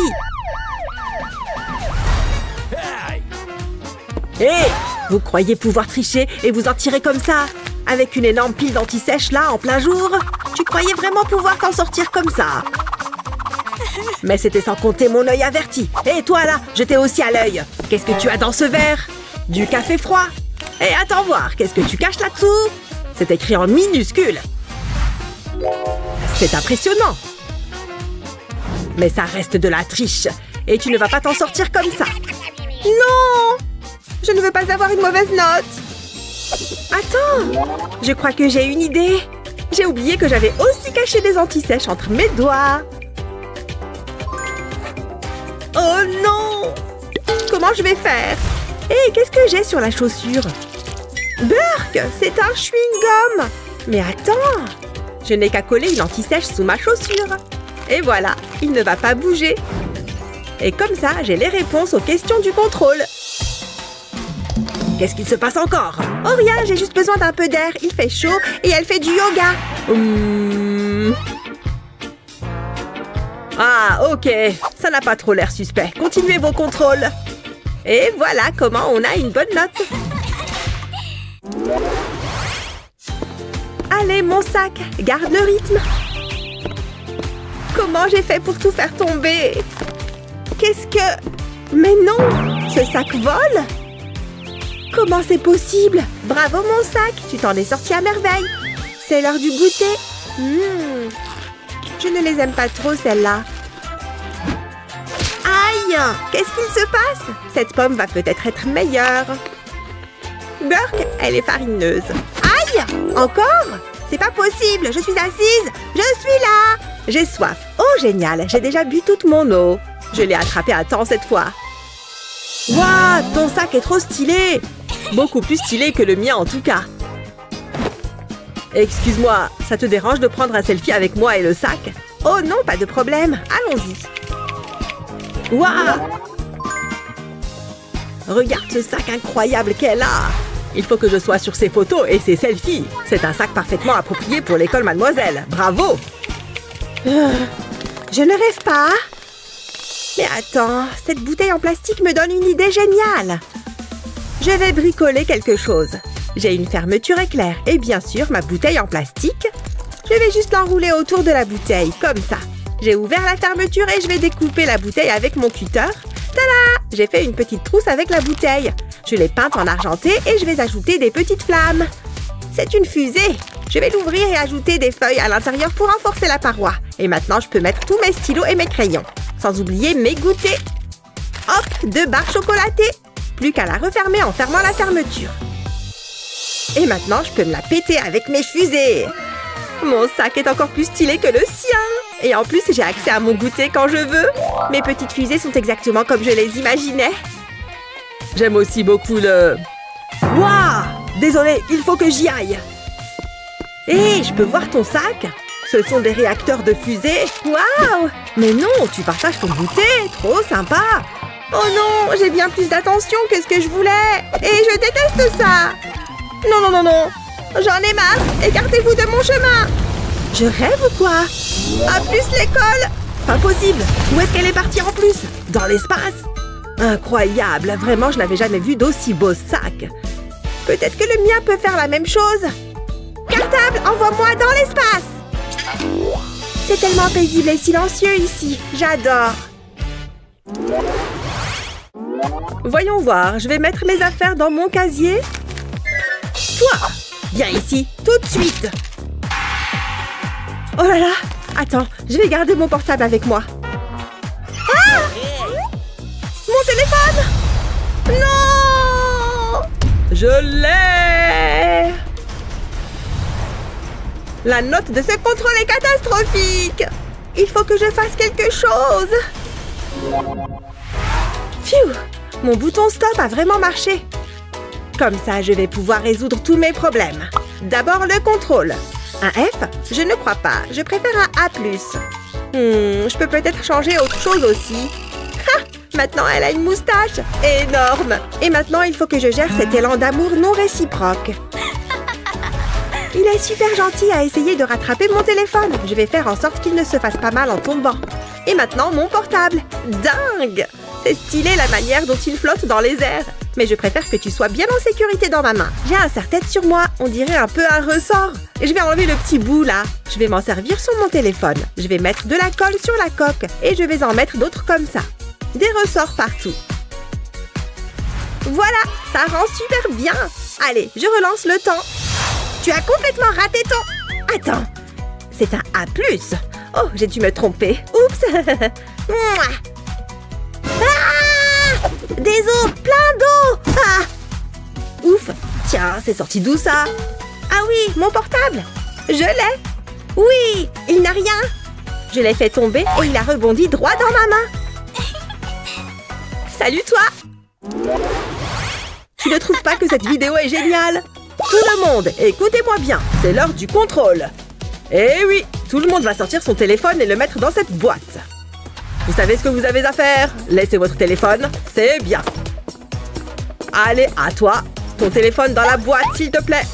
S2: Hé! Vous croyez pouvoir tricher et vous en tirer comme ça? Avec une énorme pile d'anti-sèche là, en plein jour? Tu croyais vraiment pouvoir t'en sortir comme ça? Mais c'était sans compter mon œil averti. Et toi là, je t'ai aussi à l'œil. Qu'est-ce que tu as dans ce verre? Du café froid. Et attends voir, qu'est-ce que tu caches là-dessous? C'est écrit en minuscule. C'est impressionnant. Mais ça reste de la triche. Et tu ne vas pas t'en sortir comme ça. Non! Je ne veux pas avoir une mauvaise note. Attends, je crois que j'ai une idée. J'ai oublié que j'avais aussi caché des anti-sèches entre mes doigts. Oh non! Comment je vais faire? Hé, qu'est-ce que j'ai sur la chaussure? Burk, c'est un chewing-gum. Mais attends, je n'ai qu'à coller une anti-sèche sous ma chaussure. Et voilà, il ne va pas bouger. Et comme ça, j'ai les réponses aux questions du contrôle. Qu'est-ce qu'il se passe encore? Oh rien, j'ai juste besoin d'un peu d'air. Il fait chaud et elle fait du yoga. Ah, ok. Ça n'a pas trop l'air suspect. Continuez vos contrôles. Et voilà comment on a une bonne note. Allez, mon sac, garde le rythme. Comment j'ai fait pour tout faire tomber? Qu'est-ce que... Mais non, ce sac vole? Comment c'est possible? Bravo, mon sac, tu t'en es sorti à merveille. C'est l'heure du goûter. Je ne les aime pas trop, celles-là. Aïe! Qu'est-ce qu'il se passe? Cette pomme va peut-être être meilleure. Burk, elle est farineuse. Aïe! Encore? C'est pas possible, je suis assise. Je suis là. J'ai soif. Oh, génial, j'ai déjà bu toute mon eau. Je l'ai attrapé à temps cette fois. Waouh, ton sac est trop stylé. Beaucoup plus stylé que le mien en tout cas. Excuse-moi, ça te dérange de prendre un selfie avec moi et le sac? Oh non, pas de problème, allons-y. Waouh! Regarde ce sac incroyable qu'elle a! Il faut que je sois sur ses photos et ses selfies. C'est un sac parfaitement approprié pour l'école Mademoiselle. Bravo!
S3: Je ne rêve pas. Mais attends, cette bouteille en plastique me donne une idée géniale. Je vais bricoler quelque chose. J'ai une fermeture éclair et bien sûr ma bouteille en plastique. Je vais juste l'enrouler autour de la bouteille, comme ça. J'ai ouvert la fermeture et je vais découper la bouteille avec mon cutter. Tada! J'ai fait une petite trousse avec la bouteille. Je l'ai peinte en argenté et je vais ajouter des petites flammes. C'est une fusée. Je vais l'ouvrir et ajouter des feuilles à l'intérieur pour renforcer la paroi. Et maintenant, je peux mettre tous mes stylos et mes crayons. Sans oublier mes goûters. Hop, 2 barres chocolatées. Plus qu'à la refermer en fermant la fermeture. Et maintenant, je peux me la péter avec mes fusées. Mon sac est encore plus stylé que le sien. Et en plus, j'ai accès à mon goûter quand je veux. Mes petites fusées sont exactement comme je les imaginais.
S2: J'aime aussi beaucoup le... Waouh! Désolé, il faut que j'y aille.
S3: Hé, je peux voir ton sac? Ce sont des réacteurs de fusée. Waouh! Mais non, tu partages ton goûter. Trop sympa. Oh non, j'ai bien plus d'attention que ce que je voulais. Et je déteste ça. Non, non, non, non. J'en ai marre. Écartez-vous de mon chemin. Je rêve ou quoi? Ah, plus l'école. Pas possible. Où est-ce qu'elle est partie en plus? Dans l'espace? Incroyable. Vraiment, je n'avais jamais vu d'aussi beau sac. Peut-être que le mien peut faire la même chose. Cartable, envoie-moi dans l'espace. C'est tellement paisible et silencieux ici. J'adore.
S2: Voyons voir, je vais mettre mes affaires dans mon casier.
S3: Toi, viens ici, tout de suite. Oh là là, attends, je vais garder mon portable avec moi. Ah! Mon téléphone! Non!
S2: Je l'ai!
S3: La note de ce contrôle est catastrophique. Il faut que je fasse quelque chose. Phew! Mon bouton stop a vraiment marché. Comme ça, je vais pouvoir résoudre tous mes problèmes. D'abord, le contrôle. Un F? Je ne crois pas. Je préfère un A+. Je peux peut-être changer autre chose aussi. Ha! Maintenant, elle a une moustache. Énorme! Et maintenant, il faut que je gère cet élan d'amour non réciproque. Il est super gentil à essayer de rattraper mon téléphone. Je vais faire en sorte qu'il ne se fasse pas mal en tombant. Et maintenant, mon portable. Dingue! C'est stylé la manière dont il flotte dans les airs. Mais je préfère que tu sois bien en sécurité dans ma main. J'ai un serre-tête sur moi. On dirait un peu un ressort. Et je vais enlever le petit bout là. Je vais m'en servir sur mon téléphone. Je vais mettre de la colle sur la coque. Et je vais en mettre d'autres comme ça. Des ressorts partout. Voilà, ça rend super bien. Allez, je relance le temps. Tu as complètement raté ton... Attends, c'est un A+. Oh, j'ai dû me tromper. Oups. Ah! Des os, plein d'eau. Ah! Ouf. Tiens, c'est sorti d'où ça? Ah oui, mon portable. Je l'ai. Oui, il n'a rien. Je l'ai fait tomber et il a rebondi droit dans ma main. Salut toi. Tu ne trouves pas que cette vidéo est géniale? Tout le monde, écoutez-moi bien, c'est l'heure du contrôle.
S2: Eh oui, tout le monde va sortir son téléphone et le mettre dans cette boîte. Vous savez ce que vous avez à faire? Laissez votre téléphone, c'est bien. Allez, à toi. Ton téléphone dans la boîte, s'il te plaît.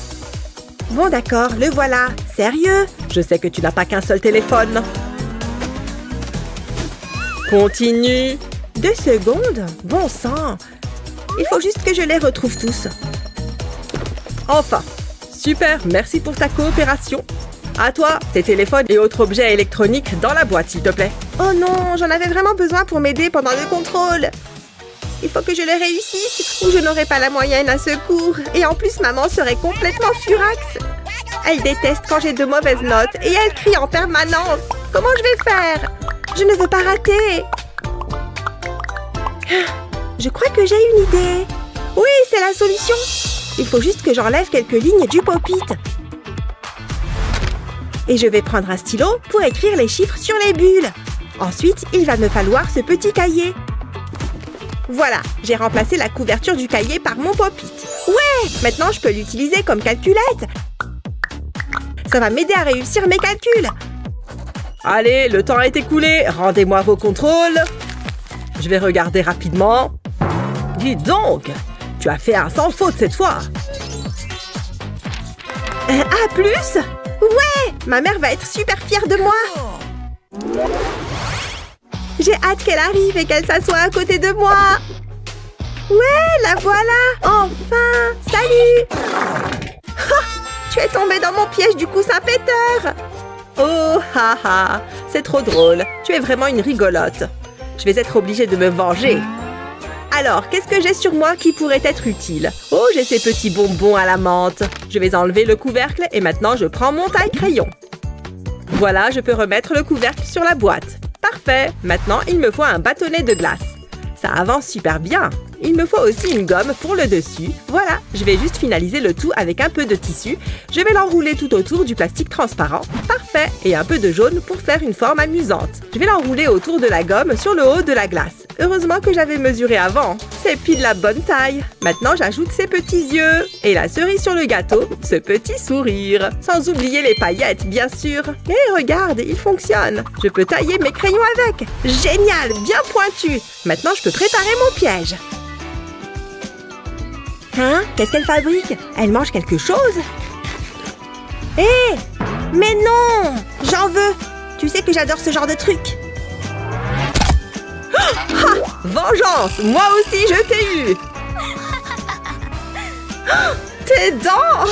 S3: Bon, d'accord, le voilà. Sérieux?
S2: Je sais que tu n'as pas qu'un seul téléphone. Continue.
S3: 2 secondes? Bon sang. Il faut juste que je les retrouve tous.
S2: Enfin. Super, merci pour ta coopération. À toi, tes téléphones et autres objets électroniques dans la boîte, s'il te plaît.
S3: Oh non, j'en avais vraiment besoin pour m'aider pendant le contrôle. Il faut que je le réussisse ou je n'aurai pas la moyenne à secours. Et en plus, maman serait complètement furax. Elle déteste quand j'ai de mauvaises notes et elle crie en permanence. Comment je vais faire? Je ne veux pas rater. Je crois que j'ai une idée. Oui, c'est la solution. Il faut juste que j'enlève quelques lignes du pop-it. Et je vais prendre un stylo pour écrire les chiffres sur les bulles. Ensuite, il va me falloir ce petit cahier. Voilà, j'ai remplacé la couverture du cahier par mon pop-it. Ouais, maintenant je peux l'utiliser comme calculette. Ça va m'aider à réussir mes calculs.
S2: Allez, le temps est écoulé. Rendez-moi vos contrôles. Je vais regarder rapidement. Dis donc, tu as fait un sans faute cette fois.
S3: A+? Ouais, ma mère va être super fière de moi. J'ai hâte qu'elle arrive et qu'elle s'assoie à côté de moi. Ouais, la voilà. Enfin, salut. Tu es tombée dans mon piège du coussin péteur.
S2: Oh, haha, c'est trop drôle. Tu es vraiment une rigolote. Je vais être obligée de me venger. Alors, qu'est-ce que j'ai sur moi qui pourrait être utile? Oh, j'ai ces petits bonbons à la menthe. Je vais enlever le couvercle et maintenant je prends mon taille-crayon. Voilà, je peux remettre le couvercle sur la boîte. Parfait. Maintenant, il me faut un bâtonnet de glace. Ça avance super bien. Il me faut aussi une gomme pour le dessus. Voilà, je vais juste finaliser le tout avec un peu de tissu. Je vais l'enrouler tout autour du plastique transparent. Parfait. Et un peu de jaune pour faire une forme amusante. Je vais l'enrouler autour de la gomme sur le haut de la glace. Heureusement que j'avais mesuré avant. C'est pile la bonne taille. Maintenant, j'ajoute ces petits yeux. Et la cerise sur le gâteau, ce petit sourire. Sans oublier les paillettes, bien sûr. Et regarde, il fonctionne. Je peux tailler mes crayons avec. Génial, bien pointu. Maintenant, je peux préparer mon piège.
S3: Hein? Qu'est-ce qu'elle fabrique? Elle mange quelque chose? Hé! Mais non! J'en veux! Tu sais que j'adore ce genre de truc.
S2: Ha! Vengeance! Moi aussi, je t'ai eu! Tes dents!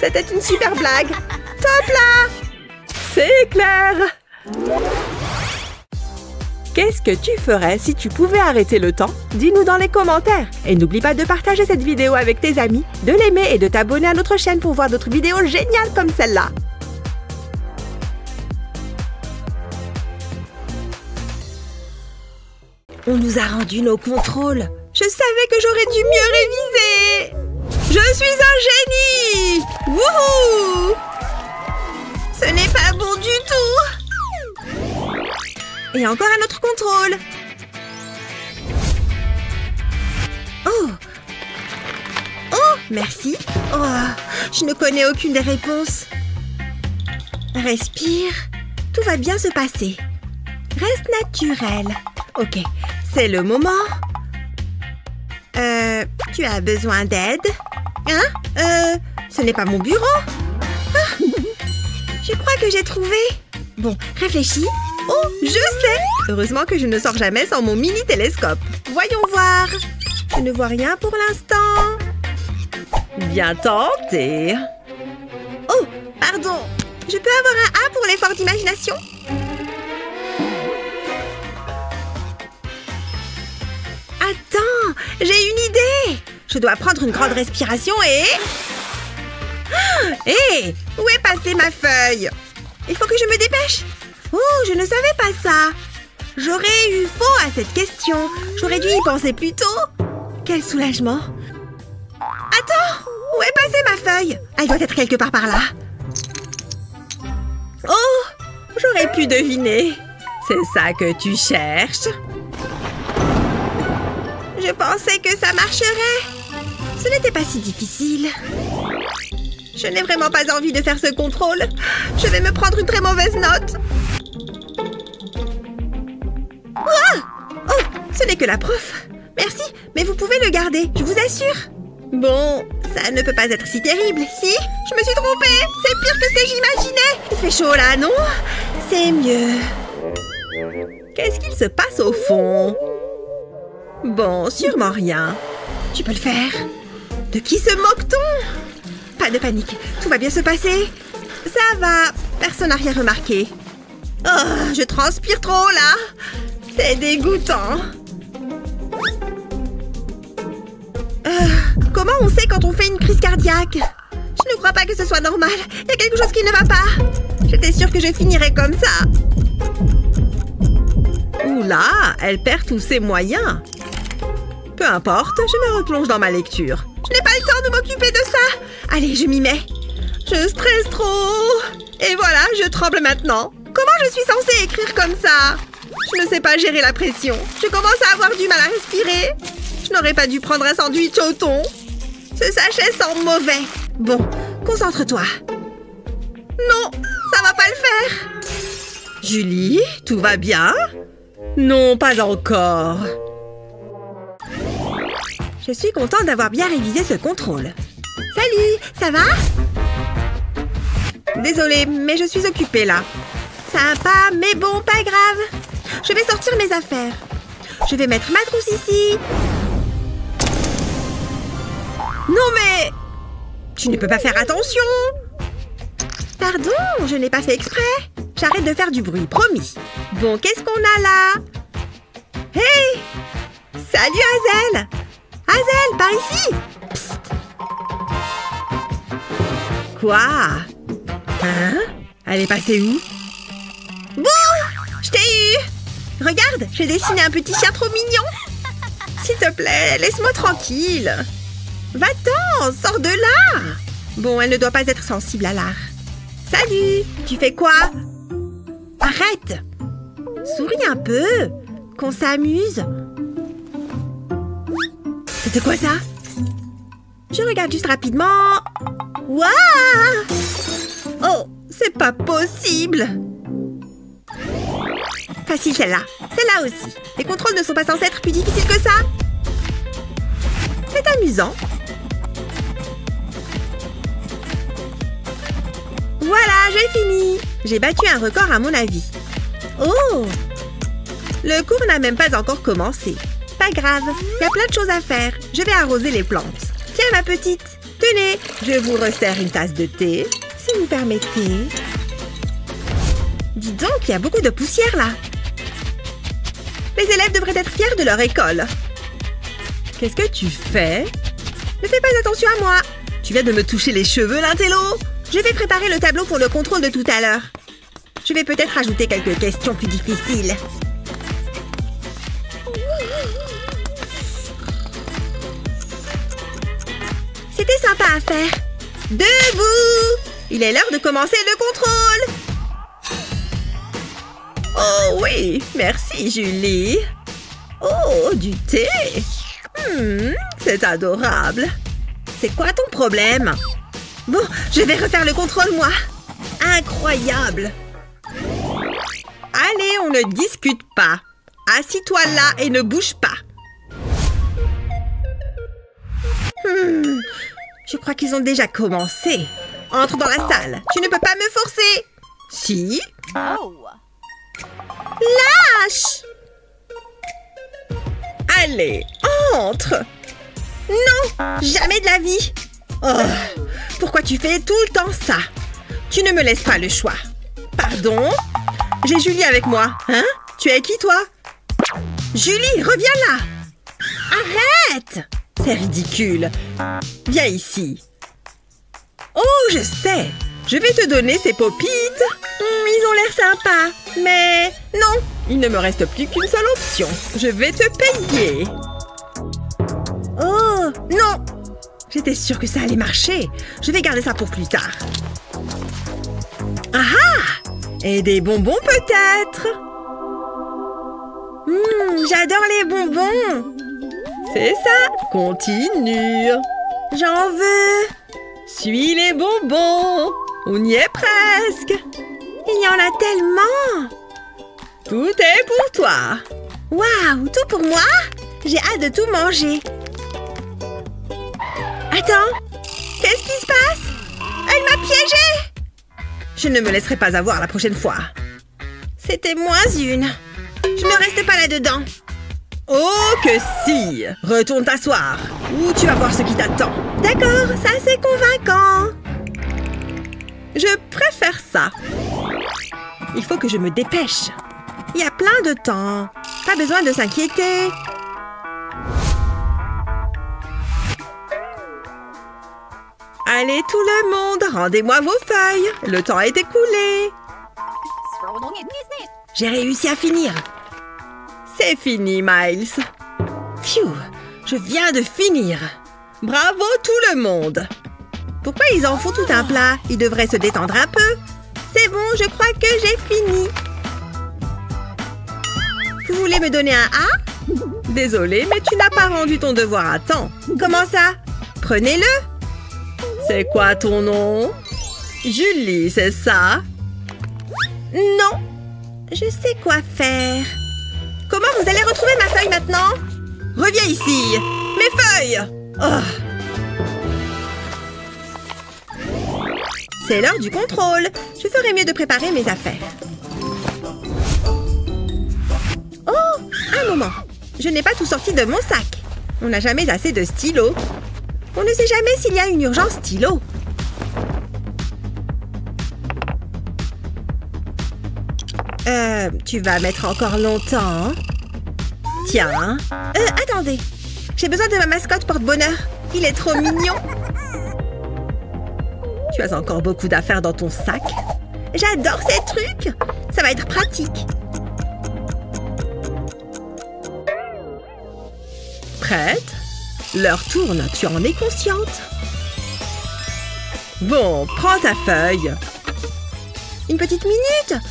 S3: C'était une super blague! Top là!
S2: C'est clair! Qu'est-ce que tu ferais si tu pouvais arrêter le temps? Dis-nous dans les commentaires. Et n'oublie pas de partager cette vidéo avec tes amis, de l'aimer et de t'abonner à notre chaîne pour voir d'autres vidéos géniales comme celle-là.
S3: On nous a rendu nos contrôles. Je savais que j'aurais dû mieux réviser. Je suis un génie! Wouhou! Ce n'est pas bon du tout. Et encore un autre contrôle. Oh! Oh, merci. Oh, je ne connais aucune des réponses. Respire. Tout va bien se passer. Reste naturel. Ok, c'est le moment. Tu as besoin d'aide? Hein? Ce n'est pas mon bureau? Ah, je crois que j'ai trouvé. Bon, réfléchis. Oh, je sais! Heureusement que je ne sors jamais sans mon mini-télescope. Voyons voir. Je ne vois rien pour l'instant.
S2: Bien tenté.
S3: Oh, pardon. Je peux avoir un A pour l'effort d'imagination? Attends, j'ai une idée. Je dois prendre une grande respiration et... Hé, où est passée ma feuille? Il faut que je me dépêche. Oh, je ne savais pas ça. J'aurais eu faux à cette question. J'aurais dû y penser plus tôt. Quel soulagement. Attends, où est passée ma feuille? Elle doit être quelque part par là. Oh, j'aurais pu deviner.
S2: C'est ça que tu cherches?
S3: Je pensais que ça marcherait. Ce n'était pas si difficile. Je n'ai vraiment pas envie de faire ce contrôle. Je vais me prendre une très mauvaise note. Ah! Oh, ce n'est que la prof. Merci, mais vous pouvez le garder, je vous assure. Bon, ça ne peut pas être si terrible. Si, je me suis trompée. C'est pire que ce que j'imaginais. Il fait chaud là, non? C'est mieux.
S2: Qu'est-ce qu'il se passe au fond? Bon, sûrement rien.
S3: Tu peux le faire. De qui se moque-t-on? Pas de panique, tout va bien se passer. Ça va, personne n'a rien remarqué. Oh, je transpire trop là. C'est dégoûtant. Comment on sait quand on fait une crise cardiaque? Je ne crois pas que ce soit normal. Il y a quelque chose qui ne va pas. J'étais sûre que je finirais comme ça.
S2: Oula, elle perd tous ses moyens. Peu importe, je me replonge dans ma lecture.
S3: Je n'ai pas le temps de m'occuper de ça. Allez, je m'y mets. Je stresse trop. Et voilà, je tremble maintenant. Comment je suis censée écrire comme ça? Je ne sais pas gérer la pression. Je commence à avoir du mal à respirer. Je n'aurais pas dû prendre un sandwich au thon. Ce sachet sent mauvais. Bon, concentre-toi. Non, ça va pas le faire.
S2: Julie, tout va bien? Non, pas encore.
S3: Je suis contente d'avoir bien révisé ce contrôle. Salut, ça va? Désolée, mais je suis occupée là. Sympa, mais bon, pas grave. Je vais sortir mes affaires. Je vais mettre ma trousse ici. Non mais... Tu ne peux pas faire attention. Pardon, je n'ai pas fait exprès. J'arrête de faire du bruit, promis. Bon, qu'est-ce qu'on a là? Hey! Salut Hazel! Hazel, par ici! Psst! Quoi? Hein? Elle est passée où? Bouh! Je t'ai eu! Regarde, j'ai dessiné un petit chien trop mignon. S'il te plaît, laisse-moi tranquille. Va-t'en, sors de là! Bon, elle ne doit pas être sensible à l'art. Salut! Tu fais quoi? Arrête! Souris un peu! Qu'on s'amuse! C'était quoi ça? Je regarde juste rapidement. Waouh! Oh, c'est pas possible! Facile celle-là. Celle-là aussi. Les contrôles ne sont pas censés être plus difficiles que ça. C'est amusant. Voilà, j'ai fini. J'ai battu un record à mon avis. Oh! Le cours n'a même pas encore commencé. Pas grave, il y a plein de choses à faire. Je vais arroser les plantes. Tiens, ma petite. Tenez, je vous resserre une tasse de thé, si vous permettez. Dis donc, il y a beaucoup de poussière là. Les élèves devraient être fiers de leur école. Qu'est-ce que tu fais? Ne fais pas attention à moi. Tu viens de me toucher les cheveux, l'intello. Je vais préparer le tableau pour le contrôle de tout à l'heure. Je vais peut-être ajouter quelques questions plus difficiles. C'était sympa à faire. Debout! Il est l'heure de commencer le contrôle. Oh oui, merci Julie. Oh, du thé. C'est adorable. C'est quoi ton problème? Bon, je vais refaire le contrôle, moi. Incroyable. Allez, on ne discute pas. Assis-toi là et ne bouge pas. Je crois qu'ils ont déjà commencé. Entre dans la salle. Tu ne peux pas me forcer. Si. Lâche. Allez, entre. Non, jamais de la vie. Oh, pourquoi tu fais tout le temps ça? Tu ne me laisses pas le choix. Pardon? J'ai Julie avec moi. Hein? Tu es avec qui, toi? Julie, reviens là. Arrête! C'est ridicule. Viens ici. Oh, je sais. Je vais te donner ces popites. Ils ont l'air sympas. Mais non, il ne me reste plus qu'une seule option. Je vais te payer. Oh, non. J'étais sûre que ça allait marcher. Je vais garder ça pour plus tard. Ah ah! Et des bonbons peut-être? J'adore les bonbons. C'est ça. Continue. J'en veux. Suis les bonbons. On y est presque. Il y en a tellement. Tout est pour toi. Waouh, tout pour moi? J'ai hâte de tout manger. Attends, qu'est-ce qui se passe? Elle m'a piégée. Je ne me laisserai pas avoir la prochaine fois. C'était moins une. Je ne reste pas là-dedans. Oh que si! Retourne t'asseoir, ou tu vas voir ce qui t'attend. D'accord, ça c'est convaincant. Je préfère ça. Il faut que je me dépêche. Il y a plein de temps. Pas besoin de s'inquiéter. Allez tout le monde, rendez-moi vos feuilles. Le temps est écoulé. J'ai réussi à finir. C'est fini, Miles. Phew, je viens de finir. Bravo tout le monde. Pourquoi ils en font tout un plat? Ils devraient se détendre un peu. C'est bon, je crois que j'ai fini. Vous voulez me donner un A? Désolée, mais tu n'as pas rendu ton devoir à temps. Comment ça? Prenez-le. C'est quoi ton nom? Julie, c'est ça? Non. Je sais quoi faire. Comment vous allez retrouver ma feuille maintenant? Reviens ici. Mes feuilles. Oh. C'est l'heure du contrôle. Je ferais mieux de préparer mes affaires. Je n'ai pas tout sorti de mon sac. On n'a jamais assez de stylos. On ne sait jamais s'il y a une urgence stylo. Tu vas mettre encore longtemps. Tiens. Attendez. J'ai besoin de ma mascotte porte-bonheur. Il est trop mignon. Tu as encore beaucoup d'affaires dans ton sac. J'adore ces trucs. Ça va être pratique. Prête? L'heure tourne, tu en es consciente? Bon, prends ta feuille. Une petite minute.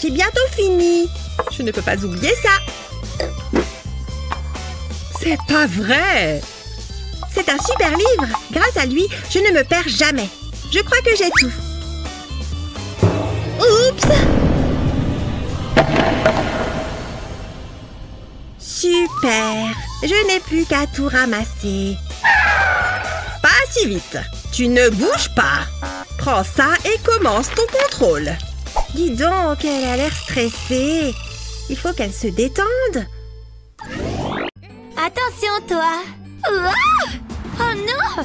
S3: J'ai bientôt fini. Je ne peux pas oublier ça.
S2: C'est pas vrai!
S3: C'est un super livre. Grâce à lui, je ne me perds jamais. Je crois que j'ai tout. Oups! Super! Je n'ai plus qu'à tout ramasser.
S2: Pas si vite! Tu ne bouges pas! Prends ça et commence ton contrôle.
S3: Dis donc, elle a l'air stressée. Il faut qu'elle se détende.
S1: Attention, toi. Ouah! Oh non!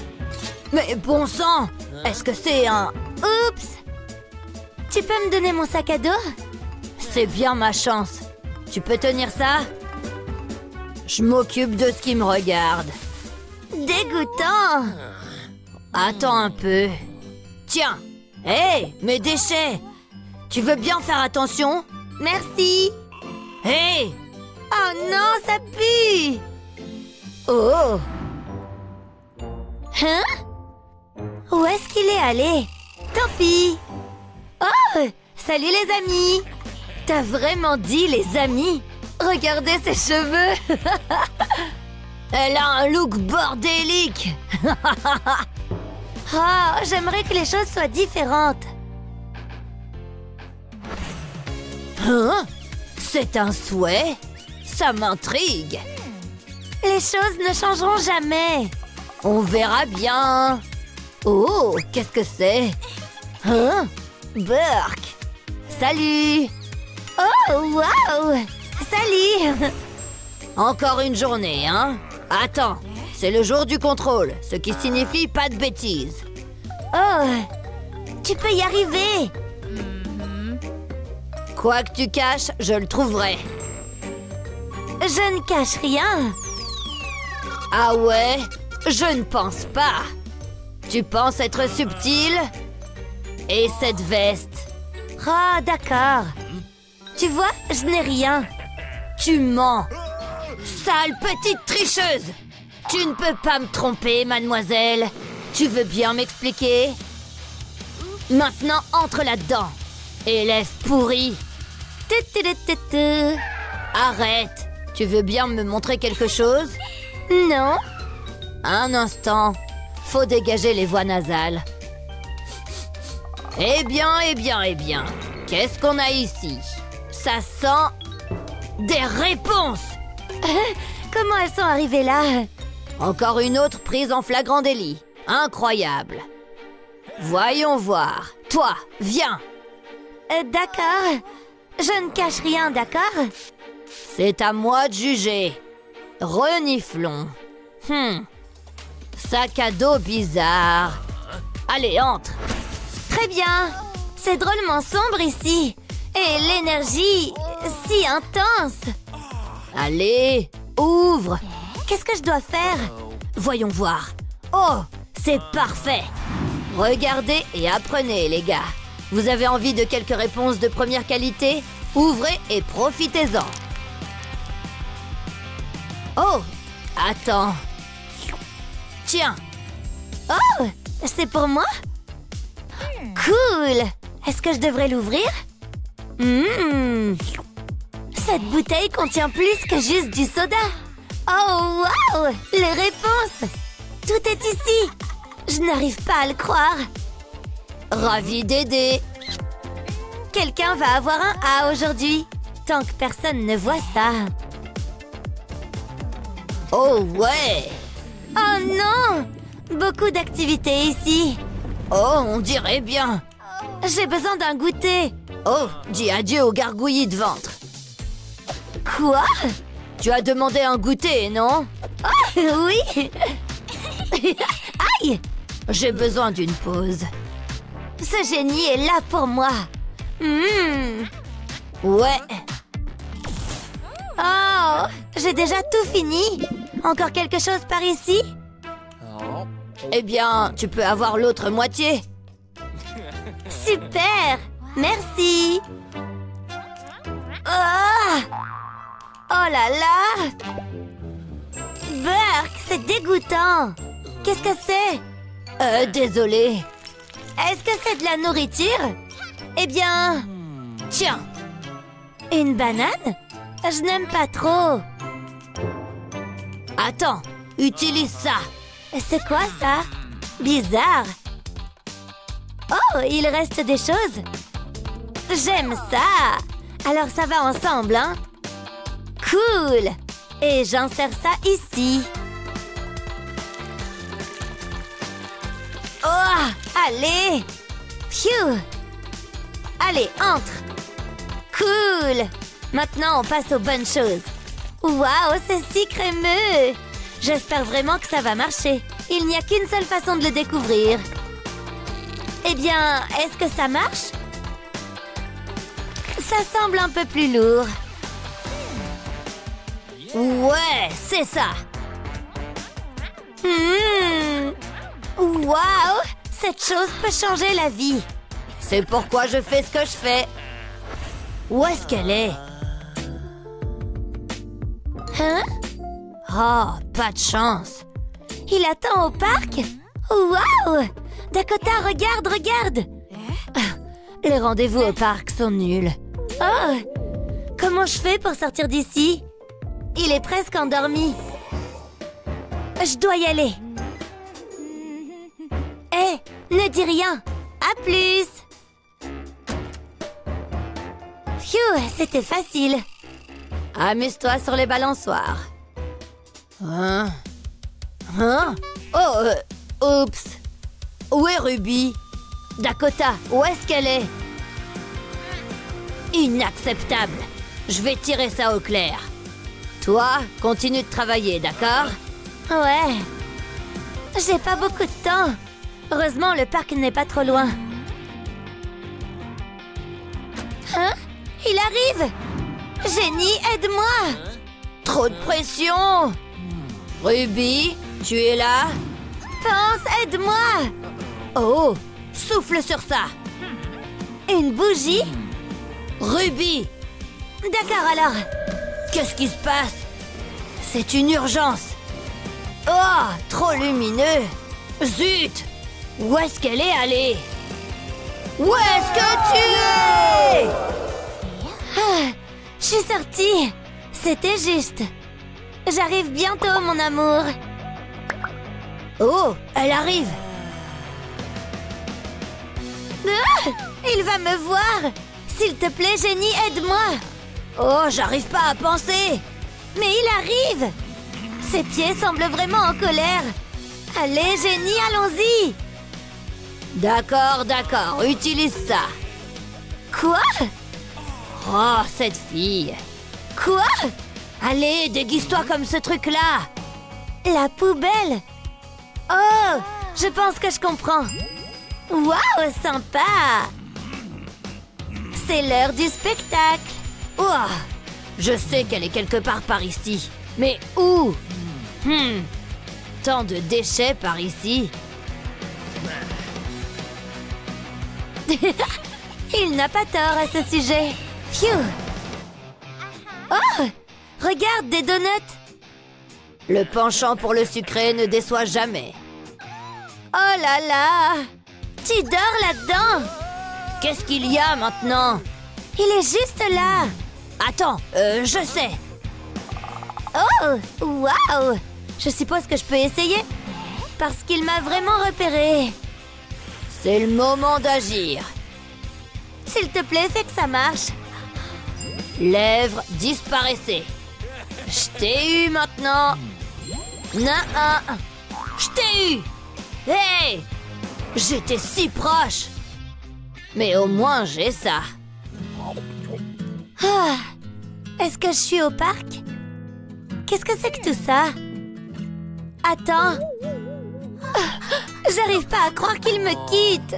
S1: Mais bon sang! Est-ce que c'est un... Oups! Tu peux me donner mon sac à dos? C'est bien ma chance. Tu peux tenir ça? Je m'occupe de ce qui me regarde. Dégoûtant! Attends un peu. Tiens! Hé! Mes déchets! Tu veux bien faire attention? Merci! Hé! Oh non, ça pue! Oh! Hein? Où est-ce qu'il est allé? Tant pis! Oh! Salut les amis! T'as vraiment dit les amis? Regardez ses cheveux! Elle a un look bordélique! Oh, j'aimerais que les choses soient différentes. Hein? C'est un souhait? Ça m'intrigue. Les choses ne changeront jamais. On verra bien. Oh, qu'est-ce que c'est? Hein? Burk. Salut. Oh, waouh. Salut. Encore une journée, hein? Attends, c'est le jour du contrôle, ce qui signifie pas de bêtises. Oh, tu peux y arriver. Quoi que tu caches, je le trouverai. Je ne cache rien. Ah ouais? Je ne pense pas. Tu penses être subtil? Et cette veste? Ah, d'accord. Tu vois, je n'ai rien. Tu mens. Sale petite tricheuse! Tu ne peux pas me tromper, mademoiselle. Tu veux bien m'expliquer? Maintenant, entre là-dedans. Élève pourri. Arrête. Tu veux bien me montrer quelque chose? Non. Un instant. Faut dégager les voies nasales. Eh bien, eh bien, eh bien. Qu'est-ce qu'on a ici? Ça sent... des réponses! Comment elles sont arrivées là? Encore une autre prise en flagrant délit. Incroyable. Voyons voir. Toi, viens. D'accord. Je ne cache rien, d'accord? C'est à moi de juger. Reniflons. Sac à dos bizarre. Allez, entre. Très bien. C'est drôlement sombre ici. Et l'énergie si intense. Allez, ouvre. Qu'est-ce que je dois faire? Voyons voir. Oh, c'est parfait. Regardez et apprenez, les gars. Vous avez envie de quelques réponses de première qualité? Ouvrez et profitez-en. Oh, attends. Tiens. Oh, c'est pour moi? Cool. Est-ce que je devrais l'ouvrir? Cette bouteille contient plus que juste du soda. Oh, waouh! Les réponses! Tout est ici! Je n'arrive pas à le croire. Ravi d'aider. Quelqu'un va avoir un A aujourd'hui, tant que personne ne voit ça. Oh, ouais! Oh non! Beaucoup d'activités ici. Oh, on dirait bien. J'ai besoin d'un goûter. Oh, dis adieu au gargouillis de ventre. Quoi? Tu as demandé un goûter, non? Oh, oui. Aïe! J'ai besoin d'une pause. Ce génie est là pour moi. Ouais. Oh, j'ai déjà tout fini. Encore quelque chose par ici? Eh bien, tu peux avoir l'autre moitié. Super! Merci! Oh, oh là là! Burk, c'est dégoûtant! Qu'est-ce que c'est? Désolé. Est-ce que c'est de la nourriture? Eh bien... Tiens! Une banane? Je n'aime pas trop. Attends, utilise ça. C'est quoi ça? Bizarre. Oh, il reste des choses. J'aime ça. Alors ça va ensemble, hein? Cool. Et j'insère ça ici. Oh, allez. Phew. Allez, entre. Cool. Maintenant, on passe aux bonnes choses. Waouh, c'est si crémeux. J'espère vraiment que ça va marcher. Il n'y a qu'une seule façon de le découvrir. Eh bien, est-ce que ça marche? Ça semble un peu plus lourd. Ouais, c'est ça. Waouh, cette chose peut changer la vie. C'est pourquoi je fais ce que je fais. Où est-ce qu'elle est? Hein? Oh, pas de chance. Il attend au parc? Waouh! Dakota, regarde, regarde! Les rendez-vous au parc sont nuls. Oh! Comment je fais pour sortir d'ici? Il est presque endormi. Je dois y aller. Hé, ne dis rien. À plus! Phew, c'était facile. Amuse-toi sur les balançoires. Hein? Oh, oups. Où est Ruby? Dakota, où est-ce qu'elle est? Inacceptable. Je vais tirer ça au clair. Toi, continue de travailler, d'accord? Ouais. J'ai pas beaucoup de temps. Heureusement, le parc n'est pas trop loin. Hein? Il arrive! Génie, aide-moi! Trop de pression! Ruby, tu es là? Pense, aide-moi! Oh, souffle sur ça! Une bougie? Ruby! D'accord alors! Qu'est-ce qui se passe? C'est une urgence! Oh, trop lumineux! Zut! Où est-ce qu'elle est allée? Où est-ce que tu es? Ah, je suis sortie! C'était juste! J'arrive bientôt, mon amour! Oh, elle arrive! Ah, il va me voir! S'il te plaît, Génie, aide-moi! Oh, j'arrive pas à penser! Mais il arrive! Ses pieds semblent vraiment en colère! Allez, Génie, allons-y! D'accord, d'accord, utilise ça! Quoi? Oh, cette fille! Quoi? Allez, déguise-toi comme ce truc-là! La poubelle! Oh, je pense que je comprends! Waouh, sympa! C'est l'heure du spectacle! Ouah, je sais qu'elle est quelque part par ici. Mais où? Tant de déchets par ici. Il n'a pas tort à ce sujet. Phew! Oh! Regarde, des donuts! Le penchant pour le sucré ne déçoit jamais. Oh là là! Tu dors là-dedans? Qu'est-ce qu'il y a maintenant? Il est juste là! Attends, je sais! Oh! Waouh! Je suppose que je peux essayer? Parce qu'il m'a vraiment repéré. C'est le moment d'agir. S'il te plaît, fais que ça marche. Lèvres, disparaissez. Je t'ai eu maintenant. Non, je t'ai eu. Hey! J'étais si proche. Mais au moins, j'ai ça. Ah, est-ce que je suis au parc? Qu'est-ce que c'est que tout ça? Attends. J'arrive pas à croire qu'il me quitte.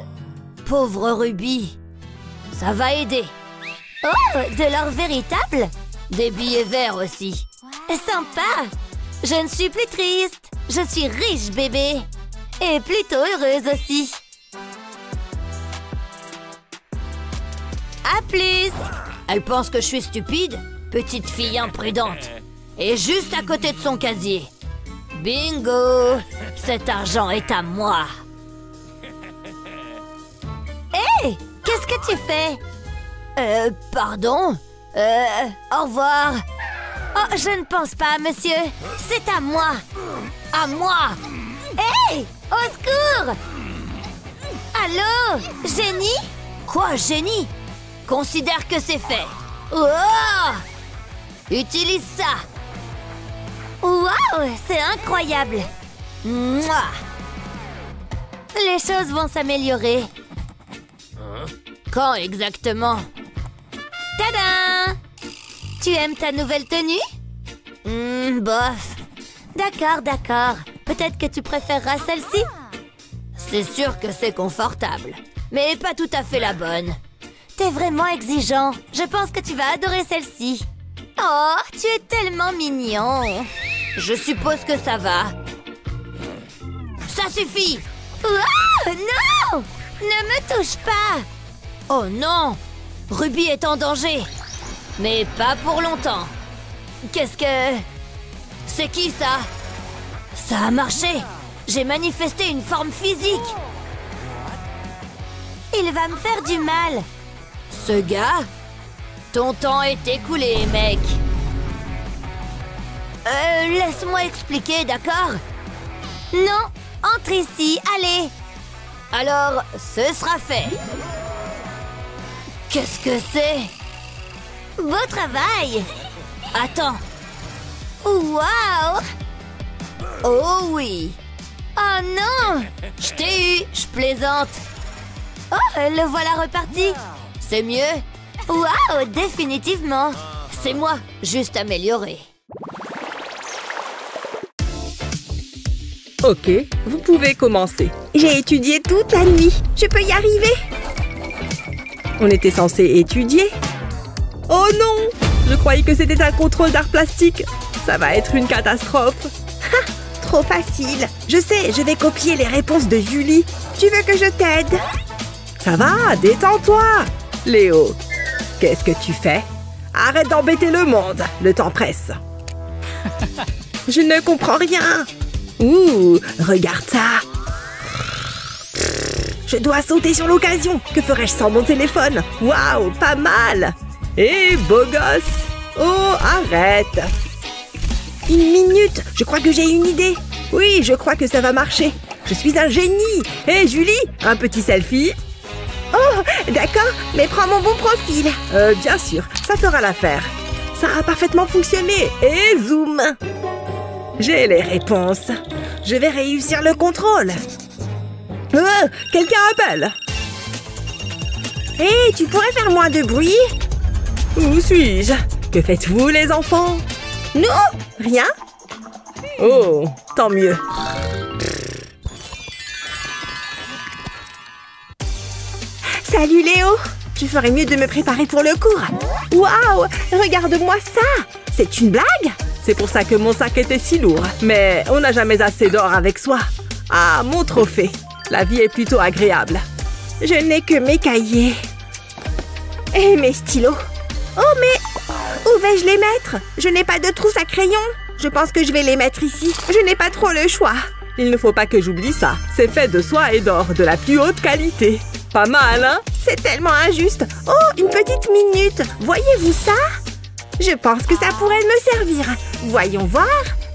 S1: Pauvre Ruby. Ça va aider. Oh, de l'or véritable? Des billets verts aussi. Sympa. Je ne suis plus triste. Je suis riche, bébé. Et plutôt heureuse aussi. À plus. Elle pense que je suis stupide? Petite fille imprudente. Et juste à côté de son casier. Bingo! Cet argent est à moi. Hé! Qu'est-ce que tu fais? Pardon? Au revoir. Oh, je ne pense pas, monsieur. C'est à moi. À moi. Hé! Au secours! Allô? Génie? Quoi, génie? Considère que c'est fait. Oh! Utilise ça. Waouh, c'est incroyable. Mouah. Les choses vont s'améliorer. Quand exactement? Tada! Tu aimes ta nouvelle tenue? Bof. D'accord, d'accord. Peut-être que tu préféreras celle-ci? C'est sûr que c'est confortable, mais pas tout à fait la bonne. T'es vraiment exigeant. Je pense que tu vas adorer celle-ci. Oh, tu es tellement mignon. Je suppose que ça va. Ça suffit. Oh, non! Ne me touche pas. Oh non! Ruby est en danger. Mais pas pour longtemps. Qu'est-ce que... C'est qui ça? Ça a marché. J'ai manifesté une forme physique. Il va me faire du mal. Ce gars? Ton temps est écoulé, mec. Laisse-moi expliquer, d'accord? Non, entre ici, allez. Alors, ce sera fait. Qu'est-ce que c'est? Beau travail. Attends. Waouh! Oh oui. Oh non! Je t'ai eu, je plaisante. Oh, le voilà reparti. C'est mieux? Waouh, définitivement. C'est moi, juste amélioré.
S2: Ok, vous pouvez commencer.
S3: J'ai étudié toute la nuit. Je peux y arriver?
S2: On était censé étudier. Oh non! Je croyais que c'était un contrôle d'art plastique. Ça va être une catastrophe.
S3: Ha! Trop facile. Je sais, je vais copier les réponses de Julie. Tu veux que je t'aide?
S2: Ça va, détends-toi. Léo, qu'est-ce que tu fais? Arrête d'embêter le monde. Le temps presse.
S3: Je ne comprends rien.
S2: Ouh, regarde ça.
S3: Je dois sauter sur l'occasion. Que ferais-je sans mon téléphone?
S2: Waouh, pas mal. Eh, beau gosse. Oh, arrête.
S3: Une minute, je crois que j'ai une idée.
S2: Oui, je crois que ça va marcher. Je suis un génie. Hé, Julie, un petit selfie?
S3: Oh, d'accord, mais prends mon bon profil.
S2: Bien sûr, ça fera l'affaire. Ça a parfaitement fonctionné. Et zoom. J'ai les réponses.
S3: Je vais réussir le contrôle.
S2: Quelqu'un appelle.
S3: Hé, tu pourrais faire moins de bruit?
S2: Où suis-je? Que faites-vous, les enfants?
S3: Non, rien.
S2: Oh, tant mieux.
S3: Salut Léo. Je ferais mieux de me préparer pour le cours. Waouh, regarde-moi ça. C'est une blague?
S2: C'est pour ça que mon sac était si lourd. Mais on n'a jamais assez d'or avec soi. Ah, mon trophée. La vie est plutôt agréable.
S3: Je n'ai que mes cahiers. Et mes stylos. Oh, mais où vais-je les mettre? Je n'ai pas de trousse à crayon. Je pense que je vais les mettre ici. Je n'ai pas trop le choix.
S2: Il ne faut pas que j'oublie ça. C'est fait de soie et d'or, de la plus haute qualité. Pas mal, hein?
S3: C'est tellement injuste. Oh, une petite minute. Voyez-vous ça? Je pense que ça pourrait me servir. Voyons voir.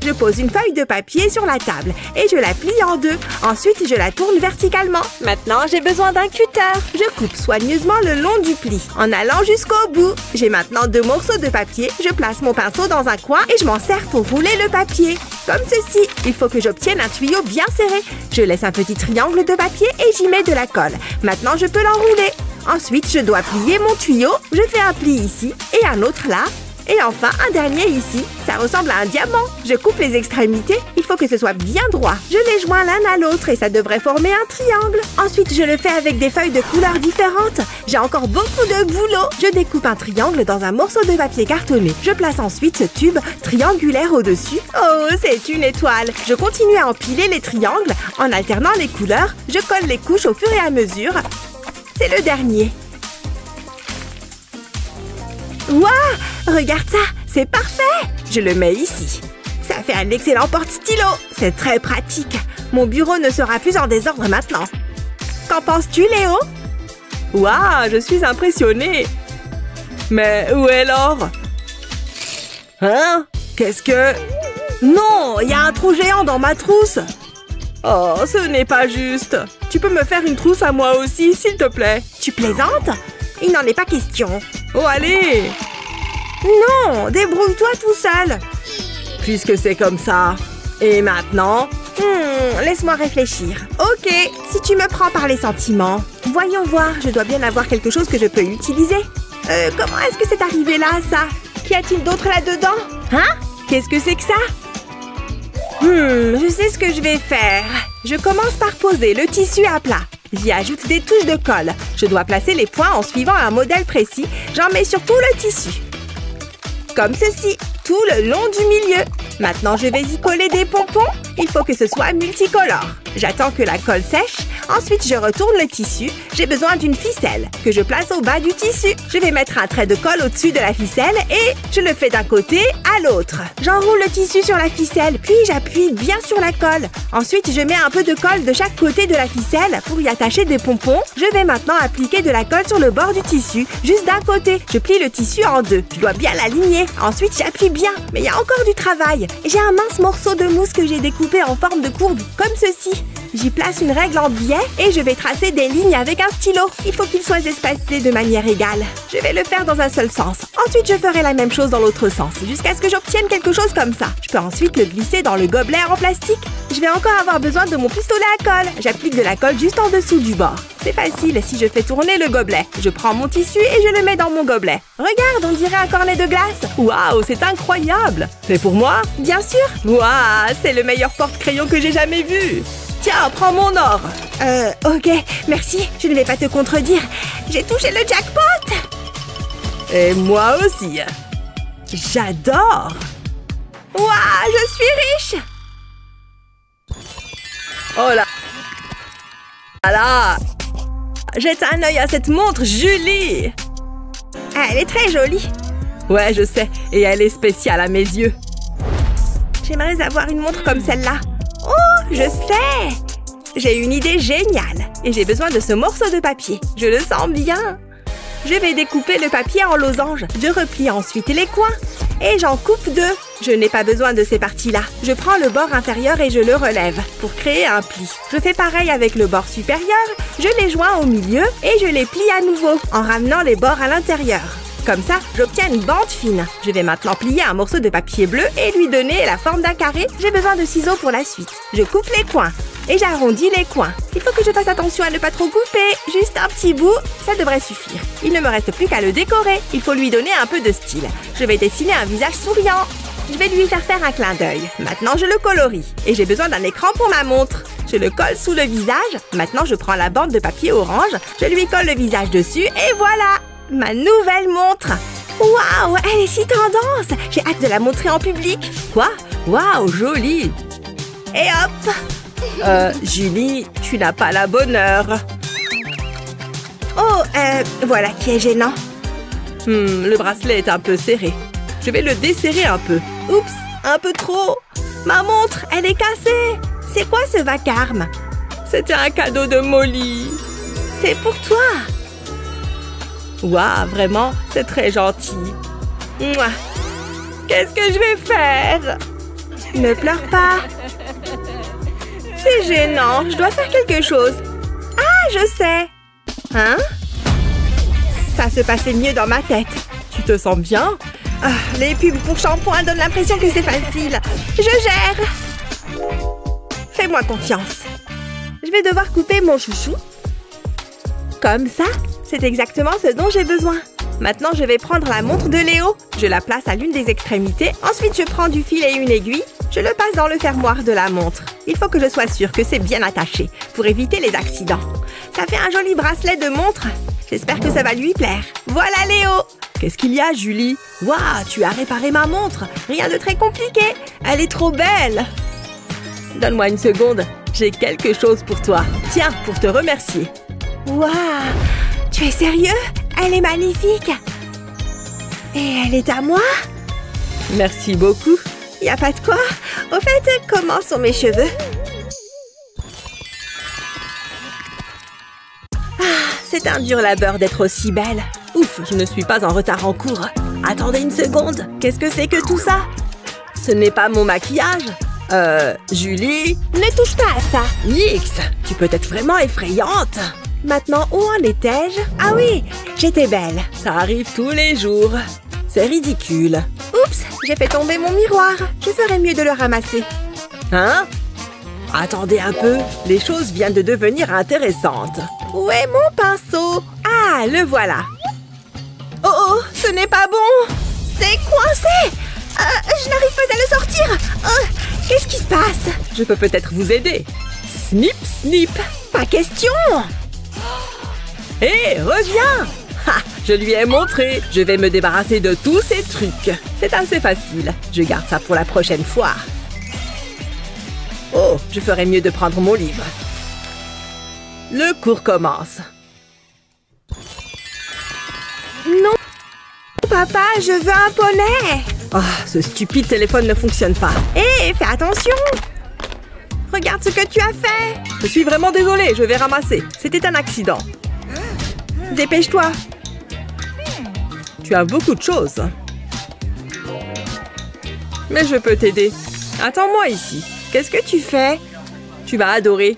S3: Je pose une feuille de papier sur la table et je la plie en deux. Ensuite, je la tourne verticalement. Maintenant, j'ai besoin d'un cutter. Je coupe soigneusement le long du pli en allant jusqu'au bout. J'ai maintenant 2 morceaux de papier. Je place mon pinceau dans un coin et je m'en sers pour rouler le papier. Comme ceci. Il faut que j'obtienne un tuyau bien serré. Je laisse un petit triangle de papier et j'y mets de la colle. Maintenant, je peux l'enrouler. Ensuite, je dois plier mon tuyau. Je fais un pli ici et un autre là. Et enfin, un dernier ici. Ça ressemble à un diamant. Je coupe les extrémités. Il faut que ce soit bien droit. Je les joins l'un à l'autre et ça devrait former un triangle. Ensuite, je le fais avec des feuilles de couleurs différentes. J'ai encore beaucoup de boulot. Je découpe un triangle dans un morceau de papier cartonné. Je place ensuite ce tube triangulaire au-dessus. Oh, c'est une étoile. Je continue à empiler les triangles en alternant les couleurs. Je colle les couches au fur et à mesure. C'est le dernier. Waouh! Regarde ça, c'est parfait! Je le mets ici. Ça fait un excellent porte-stylo. C'est très pratique. Mon bureau ne sera plus en désordre maintenant. Qu'en penses-tu, Léo?
S2: Waouh, je suis impressionnée. Mais où est l'or? Hein? Qu'est-ce que... Non, il y a un trou géant dans ma trousse. Oh, ce n'est pas juste. Tu peux me faire une trousse à moi aussi, s'il te plaît?
S3: Tu plaisantes? Il n'en est pas question.
S2: Oh, allez!
S3: Non, débrouille-toi tout seul.
S2: Puisque c'est comme ça. Et maintenant?
S3: Laisse-moi réfléchir. Ok, si tu me prends par les sentiments. Voyons voir, je dois bien avoir quelque chose que je peux utiliser. Comment est-ce que c'est arrivé là, ça? Qu'y a-t-il d'autre là-dedans? Hein? Qu'est-ce que c'est que ça? Je sais ce que je vais faire. Je commence par poser le tissu à plat. J'y ajoute des touches de colle. Je dois placer les points en suivant un modèle précis. J'en mets sur tout le tissu. Comme ceci, tout le long du milieu. Maintenant, je vais y coller des pompons. Il faut que ce soit multicolore. J'attends que la colle sèche. Ensuite, je retourne le tissu. J'ai besoin d'une ficelle que je place au bas du tissu. Je vais mettre un trait de colle au-dessus de la ficelle et je le fais d'un côté à l'autre. J'enroule le tissu sur la ficelle, puis j'appuie bien sur la colle. Ensuite, je mets un peu de colle de chaque côté de la ficelle pour y attacher des pompons. Je vais maintenant appliquer de la colle sur le bord du tissu, juste d'un côté. Je plie le tissu en deux. Je dois bien l'aligner. Ensuite, j'appuie bien. Mais il y a encore du travail. J'ai un mince morceau de mousse que j'ai découpé en forme de courbe, comme ceci. J'y place une règle en biais et je vais tracer des lignes avec un stylo. Il faut qu'ils soient espacés de manière égale. Je vais le faire dans un seul sens. Ensuite, je ferai la même chose dans l'autre sens, jusqu'à ce que j'obtienne quelque chose comme ça. Je peux ensuite le glisser dans le gobelet en plastique. Je vais encore avoir besoin de mon pistolet à colle. J'applique de la colle juste en dessous du bord. C'est facile si je fais tourner le gobelet. Je prends mon tissu et je le mets dans mon gobelet. Regarde, on dirait un cornet de glace.
S2: Waouh, c'est incroyable. C'est pour moi?
S3: Bien sûr.
S2: Waouh, c'est le meilleur porte-crayon que j'ai jamais vu. Tiens, prends mon or.
S3: Ok, merci. Je ne vais pas te contredire. J'ai touché le jackpot.
S2: Et moi aussi. J'adore.
S3: Waouh, je suis riche.
S2: Oh là là. Jette un œil à cette montre, Julie.
S3: Elle est très jolie.
S2: Ouais, je sais. Et elle est spéciale à mes yeux.
S3: J'aimerais avoir une montre comme celle-là. Oh, je sais! J'ai une idée géniale et j'ai besoin de ce morceau de papier. Je le sens bien. Je vais découper le papier en losanges. Je replie ensuite les coins et j'en coupe deux. Je n'ai pas besoin de ces parties-là. Je prends le bord inférieur et je le relève pour créer un pli. Je fais pareil avec le bord supérieur. Je les joins au milieu et je les plie à nouveau en ramenant les bords à l'intérieur. Comme ça, j'obtiens une bande fine. Je vais maintenant plier un morceau de papier bleu et lui donner la forme d'un carré. J'ai besoin de ciseaux pour la suite. Je coupe les coins et j'arrondis les coins. Il faut que je fasse attention à ne pas trop couper. Juste un petit bout, ça devrait suffire. Il ne me reste plus qu'à le décorer. Il faut lui donner un peu de style. Je vais dessiner un visage souriant. Je vais lui faire un clin d'œil. Maintenant, je le colorie. Et j'ai besoin d'un écran pour ma montre. Je le colle sous le visage. Maintenant, je prends la bande de papier orange. Je lui colle le visage dessus et voilà! Ma nouvelle montre! Waouh, elle est si tendance! J'ai hâte de la montrer en public.
S2: Quoi? Waouh, jolie!
S3: Et hop!
S2: Julie, tu n'as pas la bonne heure.
S3: Oh, voilà qui est gênant.
S2: Le bracelet est un peu serré. Je vais le desserrer un peu.
S3: Oups, un peu trop. Ma montre, elle est cassée. C'est quoi ce vacarme?
S2: C'était un cadeau de Molly.
S3: C'est pour toi.
S2: Waouh, vraiment, c'est très gentil.
S3: Mouah. Qu'est-ce que je vais faire? Ne pleure pas. C'est gênant, je dois faire quelque chose. Ah, je sais. Hein? Ça se passait mieux dans ma tête.
S2: Tu te sens bien?
S3: Ah, les pubs pour shampoing donnent l'impression que c'est facile. Je gère. Fais-moi confiance. Je vais devoir couper mon chouchou. Comme ça, c'est exactement ce dont j'ai besoin. Maintenant, je vais prendre la montre de Léo. Je la place à l'une des extrémités. Ensuite, je prends du fil et une aiguille. Je le passe dans le fermoir de la montre. Il faut que je sois sûre que c'est bien attaché pour éviter les accidents. Ça fait un joli bracelet de montre. J'espère que ça va lui plaire. Voilà Léo!
S2: Qu'est-ce qu'il y a, Julie? Waouh, tu as réparé ma montre.
S3: Rien de très compliqué. Elle est trop belle.
S2: Donne-moi une seconde. J'ai quelque chose pour toi. Tiens, pour te remercier.
S3: Waouh! Tu es sérieux? Elle est magnifique. Et elle est à moi?
S2: Merci beaucoup.
S3: Y a pas de quoi. Au fait, comment sont mes cheveux? C'est un dur labeur d'être aussi belle.
S2: Ouf, je ne suis pas en retard en cours.
S3: Attendez une seconde. Qu'est-ce que c'est que tout ça?
S2: Ce n'est pas mon maquillage. Julie?
S3: Ne touche pas à ça.
S2: Nix, tu peux être vraiment effrayante.
S3: Maintenant, où en étais-je? Ah oui, j'étais belle.
S2: Ça arrive tous les jours. C'est ridicule.
S3: Oups, j'ai fait tomber mon miroir. Je ferais mieux de le ramasser.
S2: Hein? Attendez un peu. Les choses viennent de devenir intéressantes.
S3: Où est mon pinceau? Ah, le voilà. Oh oh, ce n'est pas bon. C'est coincé. Je n'arrive pas à le sortir. Qu'est-ce qui se passe?
S2: Je peux peut-être vous aider. Snip, snip.
S3: Pas question.
S2: Hé, reviens! Ha! Je lui ai montré. Je vais me débarrasser de tous ces trucs. C'est assez facile. Je garde ça pour la prochaine fois. Oh, je ferais mieux de prendre mon livre. Le cours commence.
S3: Non, papa, je veux un poney.
S2: Oh, ce stupide téléphone ne fonctionne pas.
S3: Hé, fais attention. Regarde ce que tu as fait.
S2: Je suis vraiment désolée, je vais ramasser. C'était un accident.
S3: Dépêche-toi.
S2: Tu as beaucoup de choses. Mais je peux t'aider. Attends-moi ici.
S3: Qu'est-ce que tu fais?
S2: Tu vas adorer.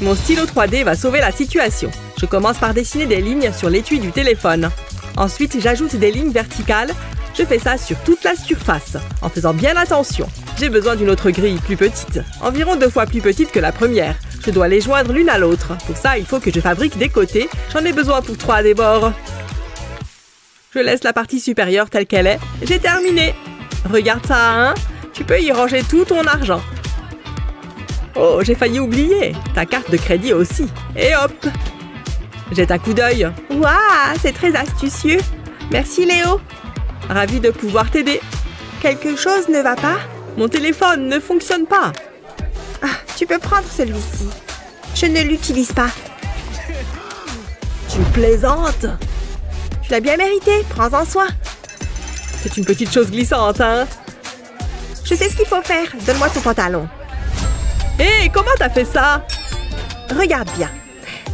S2: Mon stylo 3D va sauver la situation. Je commence par dessiner des lignes sur l'étui du téléphone. Ensuite, j'ajoute des lignes verticales. Je fais ça sur toute la surface, en faisant bien attention. J'ai besoin d'une autre grille plus petite, environ 2 fois plus petite que la première. Je dois les joindre l'une à l'autre. Pour ça, il faut que je fabrique des côtés. J'en ai besoin pour 3 des bords. Je laisse la partie supérieure telle qu'elle est. J'ai terminé. Regarde ça, hein? Tu peux y ranger tout ton argent. Oh, j'ai failli oublier. Ta carte de crédit aussi. Et hop! Jette un coup d'œil.
S3: Waouh, c'est très astucieux. Merci Léo.
S2: Ravi de pouvoir t'aider.
S3: Quelque chose ne va pas?
S2: Mon téléphone ne fonctionne pas.
S3: Ah, tu peux prendre celui-ci. Je ne l'utilise pas.
S2: Tu plaisantes?
S3: Tu l'as bien mérité, prends-en soin.
S2: C'est une petite chose glissante, hein?
S3: Je sais ce qu'il faut faire. Donne-moi ton pantalon.
S2: Hé, comment t'as fait ça?
S3: Regarde bien.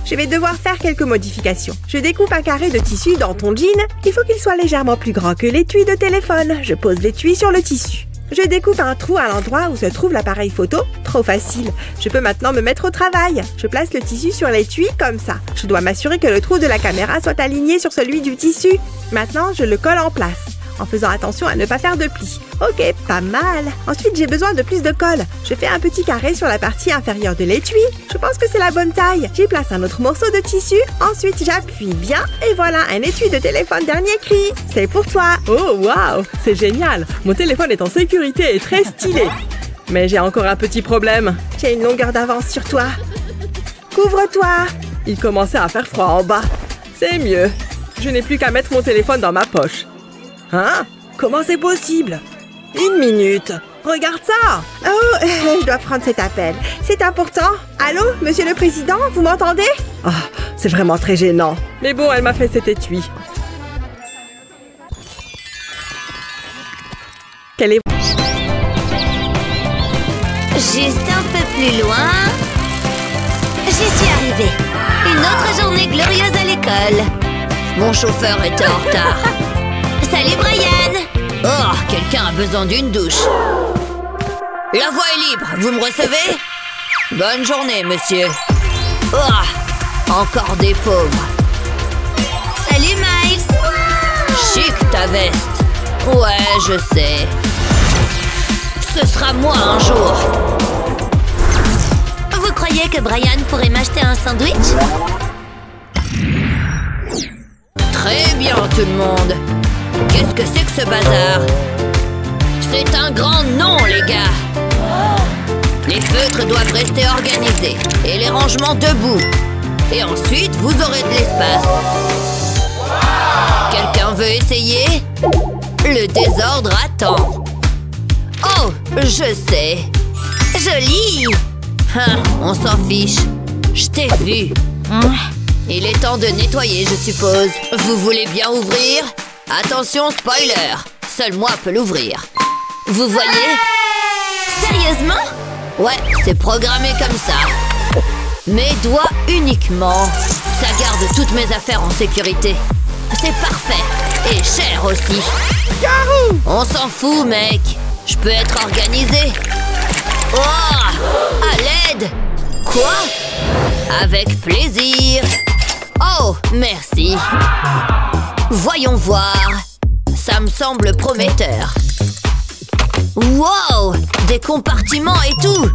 S3: Je vais devoir faire quelques modifications. Je découpe un carré de tissu dans ton jean. Il faut qu'il soit légèrement plus grand que l'étui de téléphone. Je pose l'étui sur le tissu. Je découpe un trou à l'endroit où se trouve l'appareil photo. Trop facile. Je peux maintenant me mettre au travail. Je place le tissu sur l'étui comme ça. Je dois m'assurer que le trou de la caméra soit aligné sur celui du tissu. Maintenant, je le colle en place, en faisant attention à ne pas faire de plis. Ok, pas mal. Ensuite, j'ai besoin de plus de colle. Je fais un petit carré sur la partie inférieure de l'étui. Je pense que c'est la bonne taille. J'y place un autre morceau de tissu. Ensuite, j'appuie bien. Et voilà, un étui de téléphone dernier cri. C'est pour toi.
S2: Oh, waouh! C'est génial! Mon téléphone est en sécurité et très stylé. Mais j'ai encore un petit problème.
S3: J'ai une longueur d'avance sur toi. Couvre-toi.
S2: Il commençait à faire froid en bas. C'est mieux. Je n'ai plus qu'à mettre mon téléphone dans ma poche. Hein? Comment c'est possible? 1 minute. Regarde ça!
S3: Oh, je dois prendre cet appel. C'est important. Allô, monsieur le président, vous m'entendez?
S2: Oh, c'est vraiment très gênant. Mais bon, elle m'a fait cet étui. Quelle est...
S1: Juste un peu plus loin. J'y suis arrivée. Une autre journée glorieuse à l'école. Mon chauffeur était en retard. Salut Brian! Oh, quelqu'un a besoin d'une douche. La voie est libre, vous me recevez? Bonne journée, monsieur. Oh, encore des pauvres. Salut Miles! Chic ta veste. Ouais, je sais. Ce sera moi un jour. Vous croyez que Brian pourrait m'acheter un sandwich? Très bien, tout le monde. Qu'est-ce que c'est que ce bazar? C'est un grand non, les gars. Les feutres doivent rester organisés et les rangements debout. Et ensuite, vous aurez de l'espace. Quelqu'un veut essayer? Le désordre attend. Oh, je sais. Joli. On s'en fiche. Je t'ai vu. Il est temps de nettoyer, je suppose. Vous voulez bien ouvrir? Attention, spoiler. Seul moi peux l'ouvrir. Vous voyez? Sérieusement? Ouais, c'est programmé comme ça. Mes doigts uniquement. Ça garde toutes mes affaires en sécurité. C'est parfait. Et cher aussi.
S3: Yahoo!
S1: On s'en fout, mec. Je peux être organisé. Oh! À l'aide! Quoi? Avec plaisir. Oh, merci. Voyons voir. Ça me semble prometteur. Wow! Des compartiments et tout!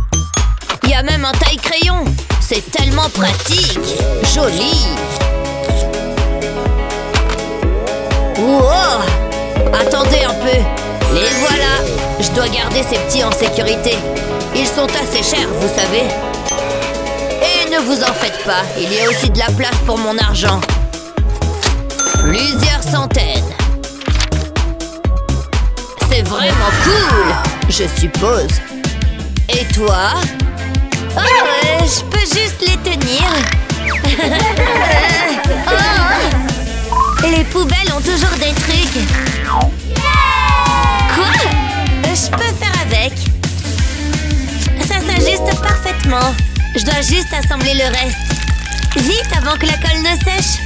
S1: Il y a même un taille-crayon! C'est tellement pratique! Joli! Wow! Attendez un peu! Les voilà! Je dois garder ces petits en sécurité. Ils sont assez chers, vous savez. Et ne vous en faites pas, il y a aussi de la place pour mon argent. Plusieurs centaines. C'est vraiment cool, je suppose. Et toi? Oh, je peux juste les tenir. Oh. Les poubelles ont toujours des trucs. Quoi? Je peux faire avec. Ça s'ajuste parfaitement. Je dois juste assembler le reste. Vite avant que la colle ne sèche.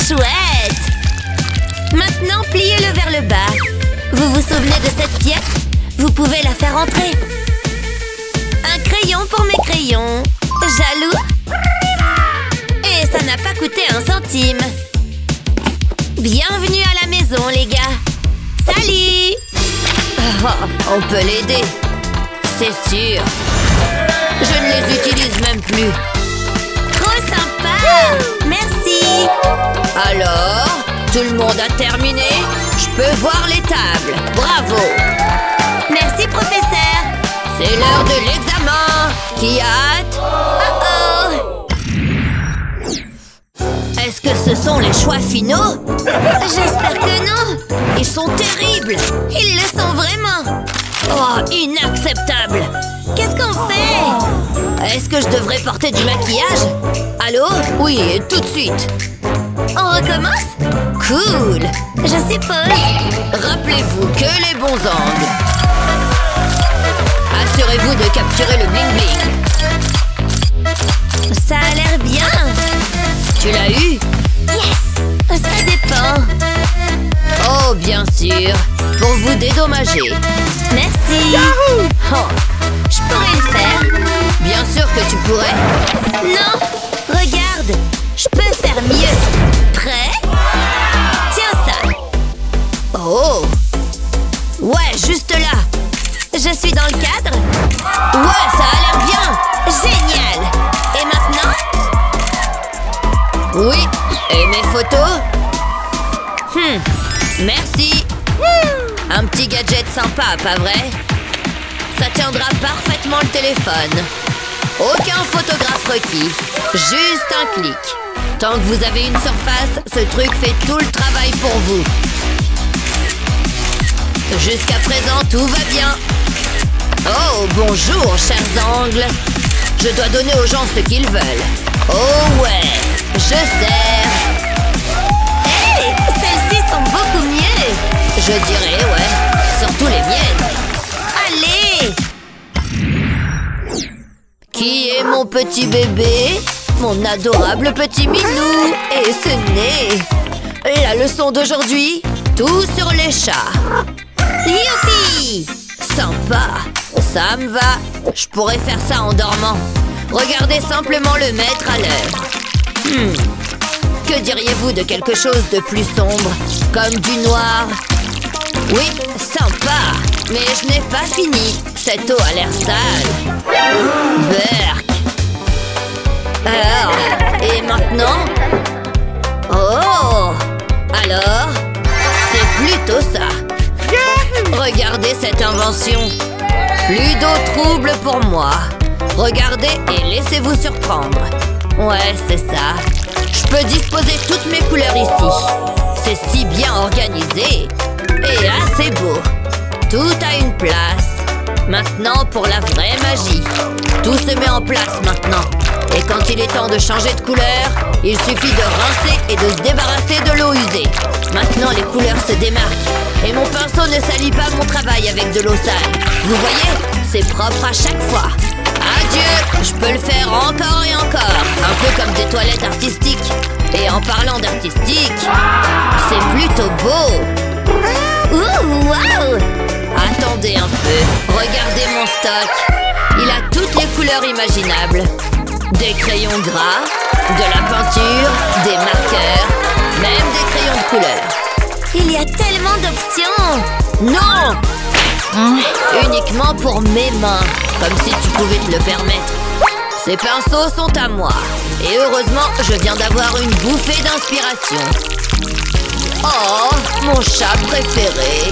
S1: Chouette. Maintenant, pliez-le vers le bas. Vous vous souvenez de cette pièce? Vous pouvez la faire entrer. Un crayon pour mes crayons. Jaloux? Et ça n'a pas coûté un centime. Bienvenue à la maison, les gars. Salut! Oh, on peut l'aider. C'est sûr. Je ne les utilise même plus. Trop sympa! Merci! Alors, tout le monde a terminé? Je peux voir les tables. Bravo! Merci, professeur! C'est l'heure de l'examen! Qui a hâte? Oh oh! Est-ce que ce sont les choix finaux? J'espère que non! Ils sont terribles! Ils le sont vraiment! Oh, inacceptable! Qu'est-ce qu'on fait? Est-ce que je devrais porter du maquillage? Allô? Oui, tout de suite! On recommence? Cool! Je suppose. Rappelez-vous que les bons angles. Assurez-vous de capturer le bling-bling. Ça a l'air bien. Tu l'as eu? Yes! Ça dépend. Oh, bien sûr. Pour vous dédommager. Merci.
S3: Yahoo!
S1: Oh, je pourrais le faire. Bien sûr que tu pourrais. Non! Regarde! Je peux faire mieux. Prêt? Tiens ça. Oh! Ouais, juste là. Je suis dans le cadre? Ouais, ça a l'air bien. Génial. Et maintenant? Oui. Et mes photos? Merci. Un petit gadget sympa, pas vrai? Ça tiendra parfaitement le téléphone. Aucun photographe requis. Juste un clic. Tant que vous avez une surface, ce truc fait tout le travail pour vous. Jusqu'à présent, tout va bien. Oh, bonjour, chers angles. Je dois donner aux gens ce qu'ils veulent. Oh ouais, je sers. Hey, celles-ci sont beaucoup mieux. Je dirais, ouais, surtout les miennes. Allez! Qui est mon petit bébé? Mon adorable petit minou. Et ce nez. La leçon d'aujourd'hui, tout sur les chats. Youpi! Sympa. Ça me va. Je pourrais faire ça en dormant. Regardez simplement le maître à l'œuvre. Que diriez-vous de quelque chose de plus sombre? Comme du noir? Oui, sympa. Mais je n'ai pas fini. Cette eau a l'air sale. Berk. Alors, et maintenant? Oh! Alors, c'est plutôt ça. Regardez cette invention. Plus d'eau trouble pour moi. Regardez et laissez-vous surprendre. Ouais, c'est ça. Je peux disposer toutes mes couleurs ici. C'est si bien organisé et assez beau. Tout a une place. Maintenant pour la vraie magie. Tout se met en place maintenant. Et quand il est temps de changer de couleur, il suffit de rincer et de se débarrasser de l'eau usée. Maintenant les couleurs se démarquent. Et mon pinceau ne salit pas mon travail avec de l'eau sale. Vous voyez, c'est propre à chaque fois. Adieu, je peux le faire encore et encore. Un peu comme des toilettes artistiques. Et en parlant d'artistique, c'est plutôt beau. Ouh, waouh! Attendez un peu, regardez mon stock. Il a toutes les couleurs imaginables. Des crayons gras, de la peinture, des marqueurs, même des crayons de couleur.
S3: Il y a tellement d'options.
S1: Non! Uniquement pour mes mains, comme si tu pouvais te le permettre. Ces pinceaux sont à moi. Et heureusement, je viens d'avoir une bouffée d'inspiration. Oh, mon chat préféré.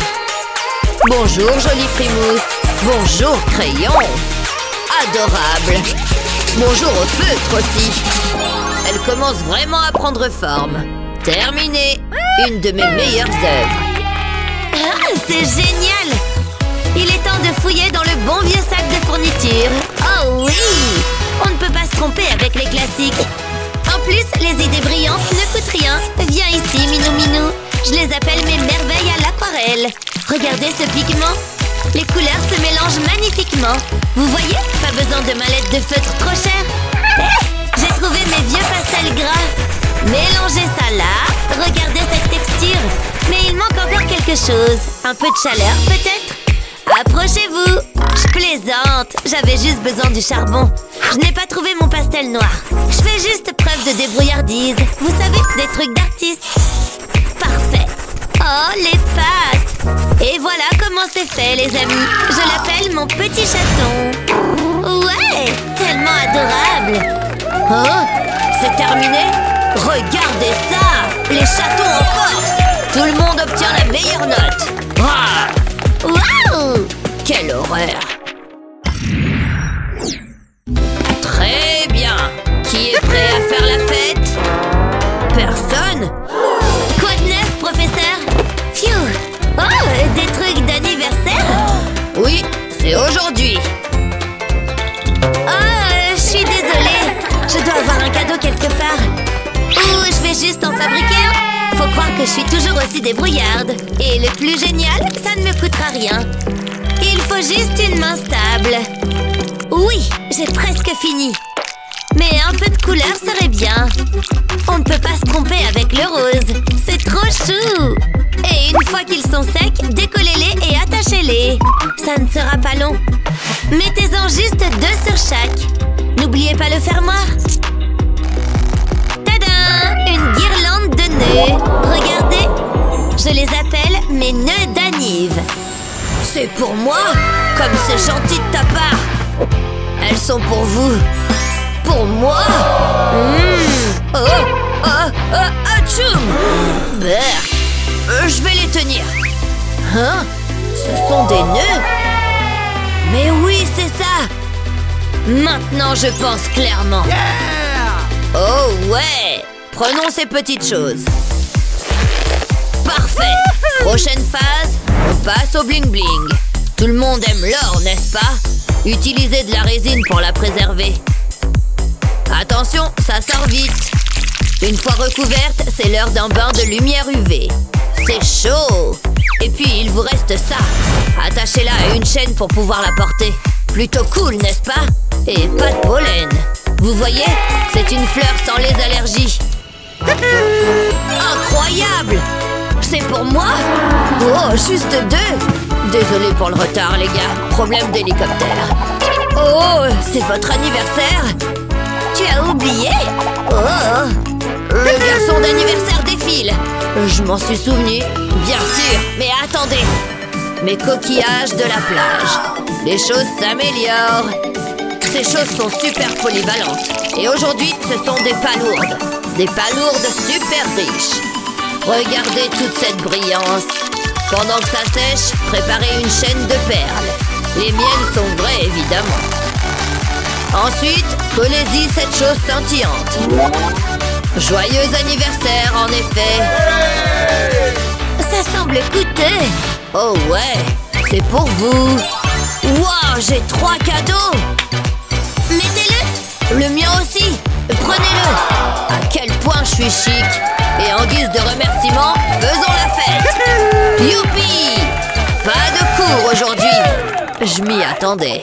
S1: Bonjour, jolie frimousse. Bonjour, crayon. Adorable. Bonjour au feutre aussi. Elle commence vraiment à prendre forme. Terminé. Une de mes meilleures œuvres.
S3: Ah, c'est génial! Il est temps de fouiller dans le bon vieux sac de fourniture. Oh oui! On ne peut pas se tromper avec les classiques. En plus, les idées brillantes ne coûtent rien. Viens ici, Minou Minou. Je les appelle mes merveilles à l'aquarelle. Regardez ce pigment. Les couleurs se mélangent magnifiquement. Vous voyez? Pas besoin de mallette de feutre trop chère. J'ai trouvé mes vieux pastels gras. Mélangez ça là. Regardez cette texture. Mais il manque encore quelque chose. Un peu de chaleur, peut-être? Approchez-vous. Je plaisante. J'avais juste besoin du charbon. Je n'ai pas trouvé mon pastel noir. Je fais juste preuve de débrouillardise. Vous savez, des trucs d'artiste. Parfait. Oh, les pâtes. Et voilà comment c'est fait, les amis. Je l'appelle mon petit chaton. Ouais, tellement adorable.
S1: Oh, c'est terminé? Regardez ça! Les chatons en force! Tout le monde obtient la meilleure note! Ah!
S3: Waouh!
S1: Quelle horreur! Très bien! Qui est prêt à faire la fête? Personne?
S3: Quoi de neuf, professeur? Phew! Oh, des trucs d'anniversaire?
S1: Oui, c'est aujourd'hui!
S3: Oh, je suis désolée. Je dois avoir un cadeau quelque part. Ou je vais juste en fabriquer un. Faut croire que je suis toujours aussi débrouillarde. Et le plus génial, ça ne me coûtera rien. Il faut juste une main stable. Oui, j'ai presque fini. Mais un peu de couleur serait bien. On ne peut pas se tromper avec le rose. C'est trop chou. Et une fois qu'ils sont secs, décollez-les et attachez-les. Ça ne sera pas long. Mettez-en juste 2 sur chaque. N'oubliez pas le fermoir. Tada! Une guirlande de nœuds. Regardez. Je les appelle mes nœuds d'anive.
S1: C'est pour moi? Comme c'est gentil de ta part! Elles sont pour vous! Pour moi? Atchoum! Je vais les tenir! Hein? Ce sont des nœuds? Mais oui, c'est ça! Maintenant, je pense clairement! Oh ouais! Prenons ces petites choses! Parfait! Prochaine phase, on passe au bling bling. Tout le monde aime l'or, n'est-ce pas? Utilisez de la résine pour la préserver. Attention, ça sort vite. Une fois recouverte, c'est l'heure d'un bain de lumière UV. C'est chaud. Et puis, il vous reste ça. Attachez-la à une chaîne pour pouvoir la porter. Plutôt cool, n'est-ce pas? Et pas de pollen. Vous voyez? C'est une fleur sans les allergies. Incroyable! C'est pour moi? Oh, juste 2! Désolé pour le retard, les gars. Problème d'hélicoptère. Oh, c'est votre anniversaire?
S3: Tu as oublié?
S1: Oh! Le garçon d'anniversaire défile. Je m'en suis souvenu, bien sûr. Mais attendez. Mes coquillages de la plage. Les choses s'améliorent. Ces choses sont super polyvalentes. Et aujourd'hui, ce sont des palourdes. Des palourdes super riches. Regardez toute cette brillance. Pendant que ça sèche, préparez une chaîne de perles. Les miennes sont vraies, évidemment. Ensuite, collez-y cette chose scintillante. Joyeux anniversaire, en effet. Ça semble coûteux. Oh ouais, c'est pour vous. Wow, j'ai 3 cadeaux. Mettez-le. Le mien aussi. Prenez-le. À quel point je suis chic. Et en guise de remerciement, faisons la fête. Youpi! Pas de cours aujourd'hui. Je m'y attendais.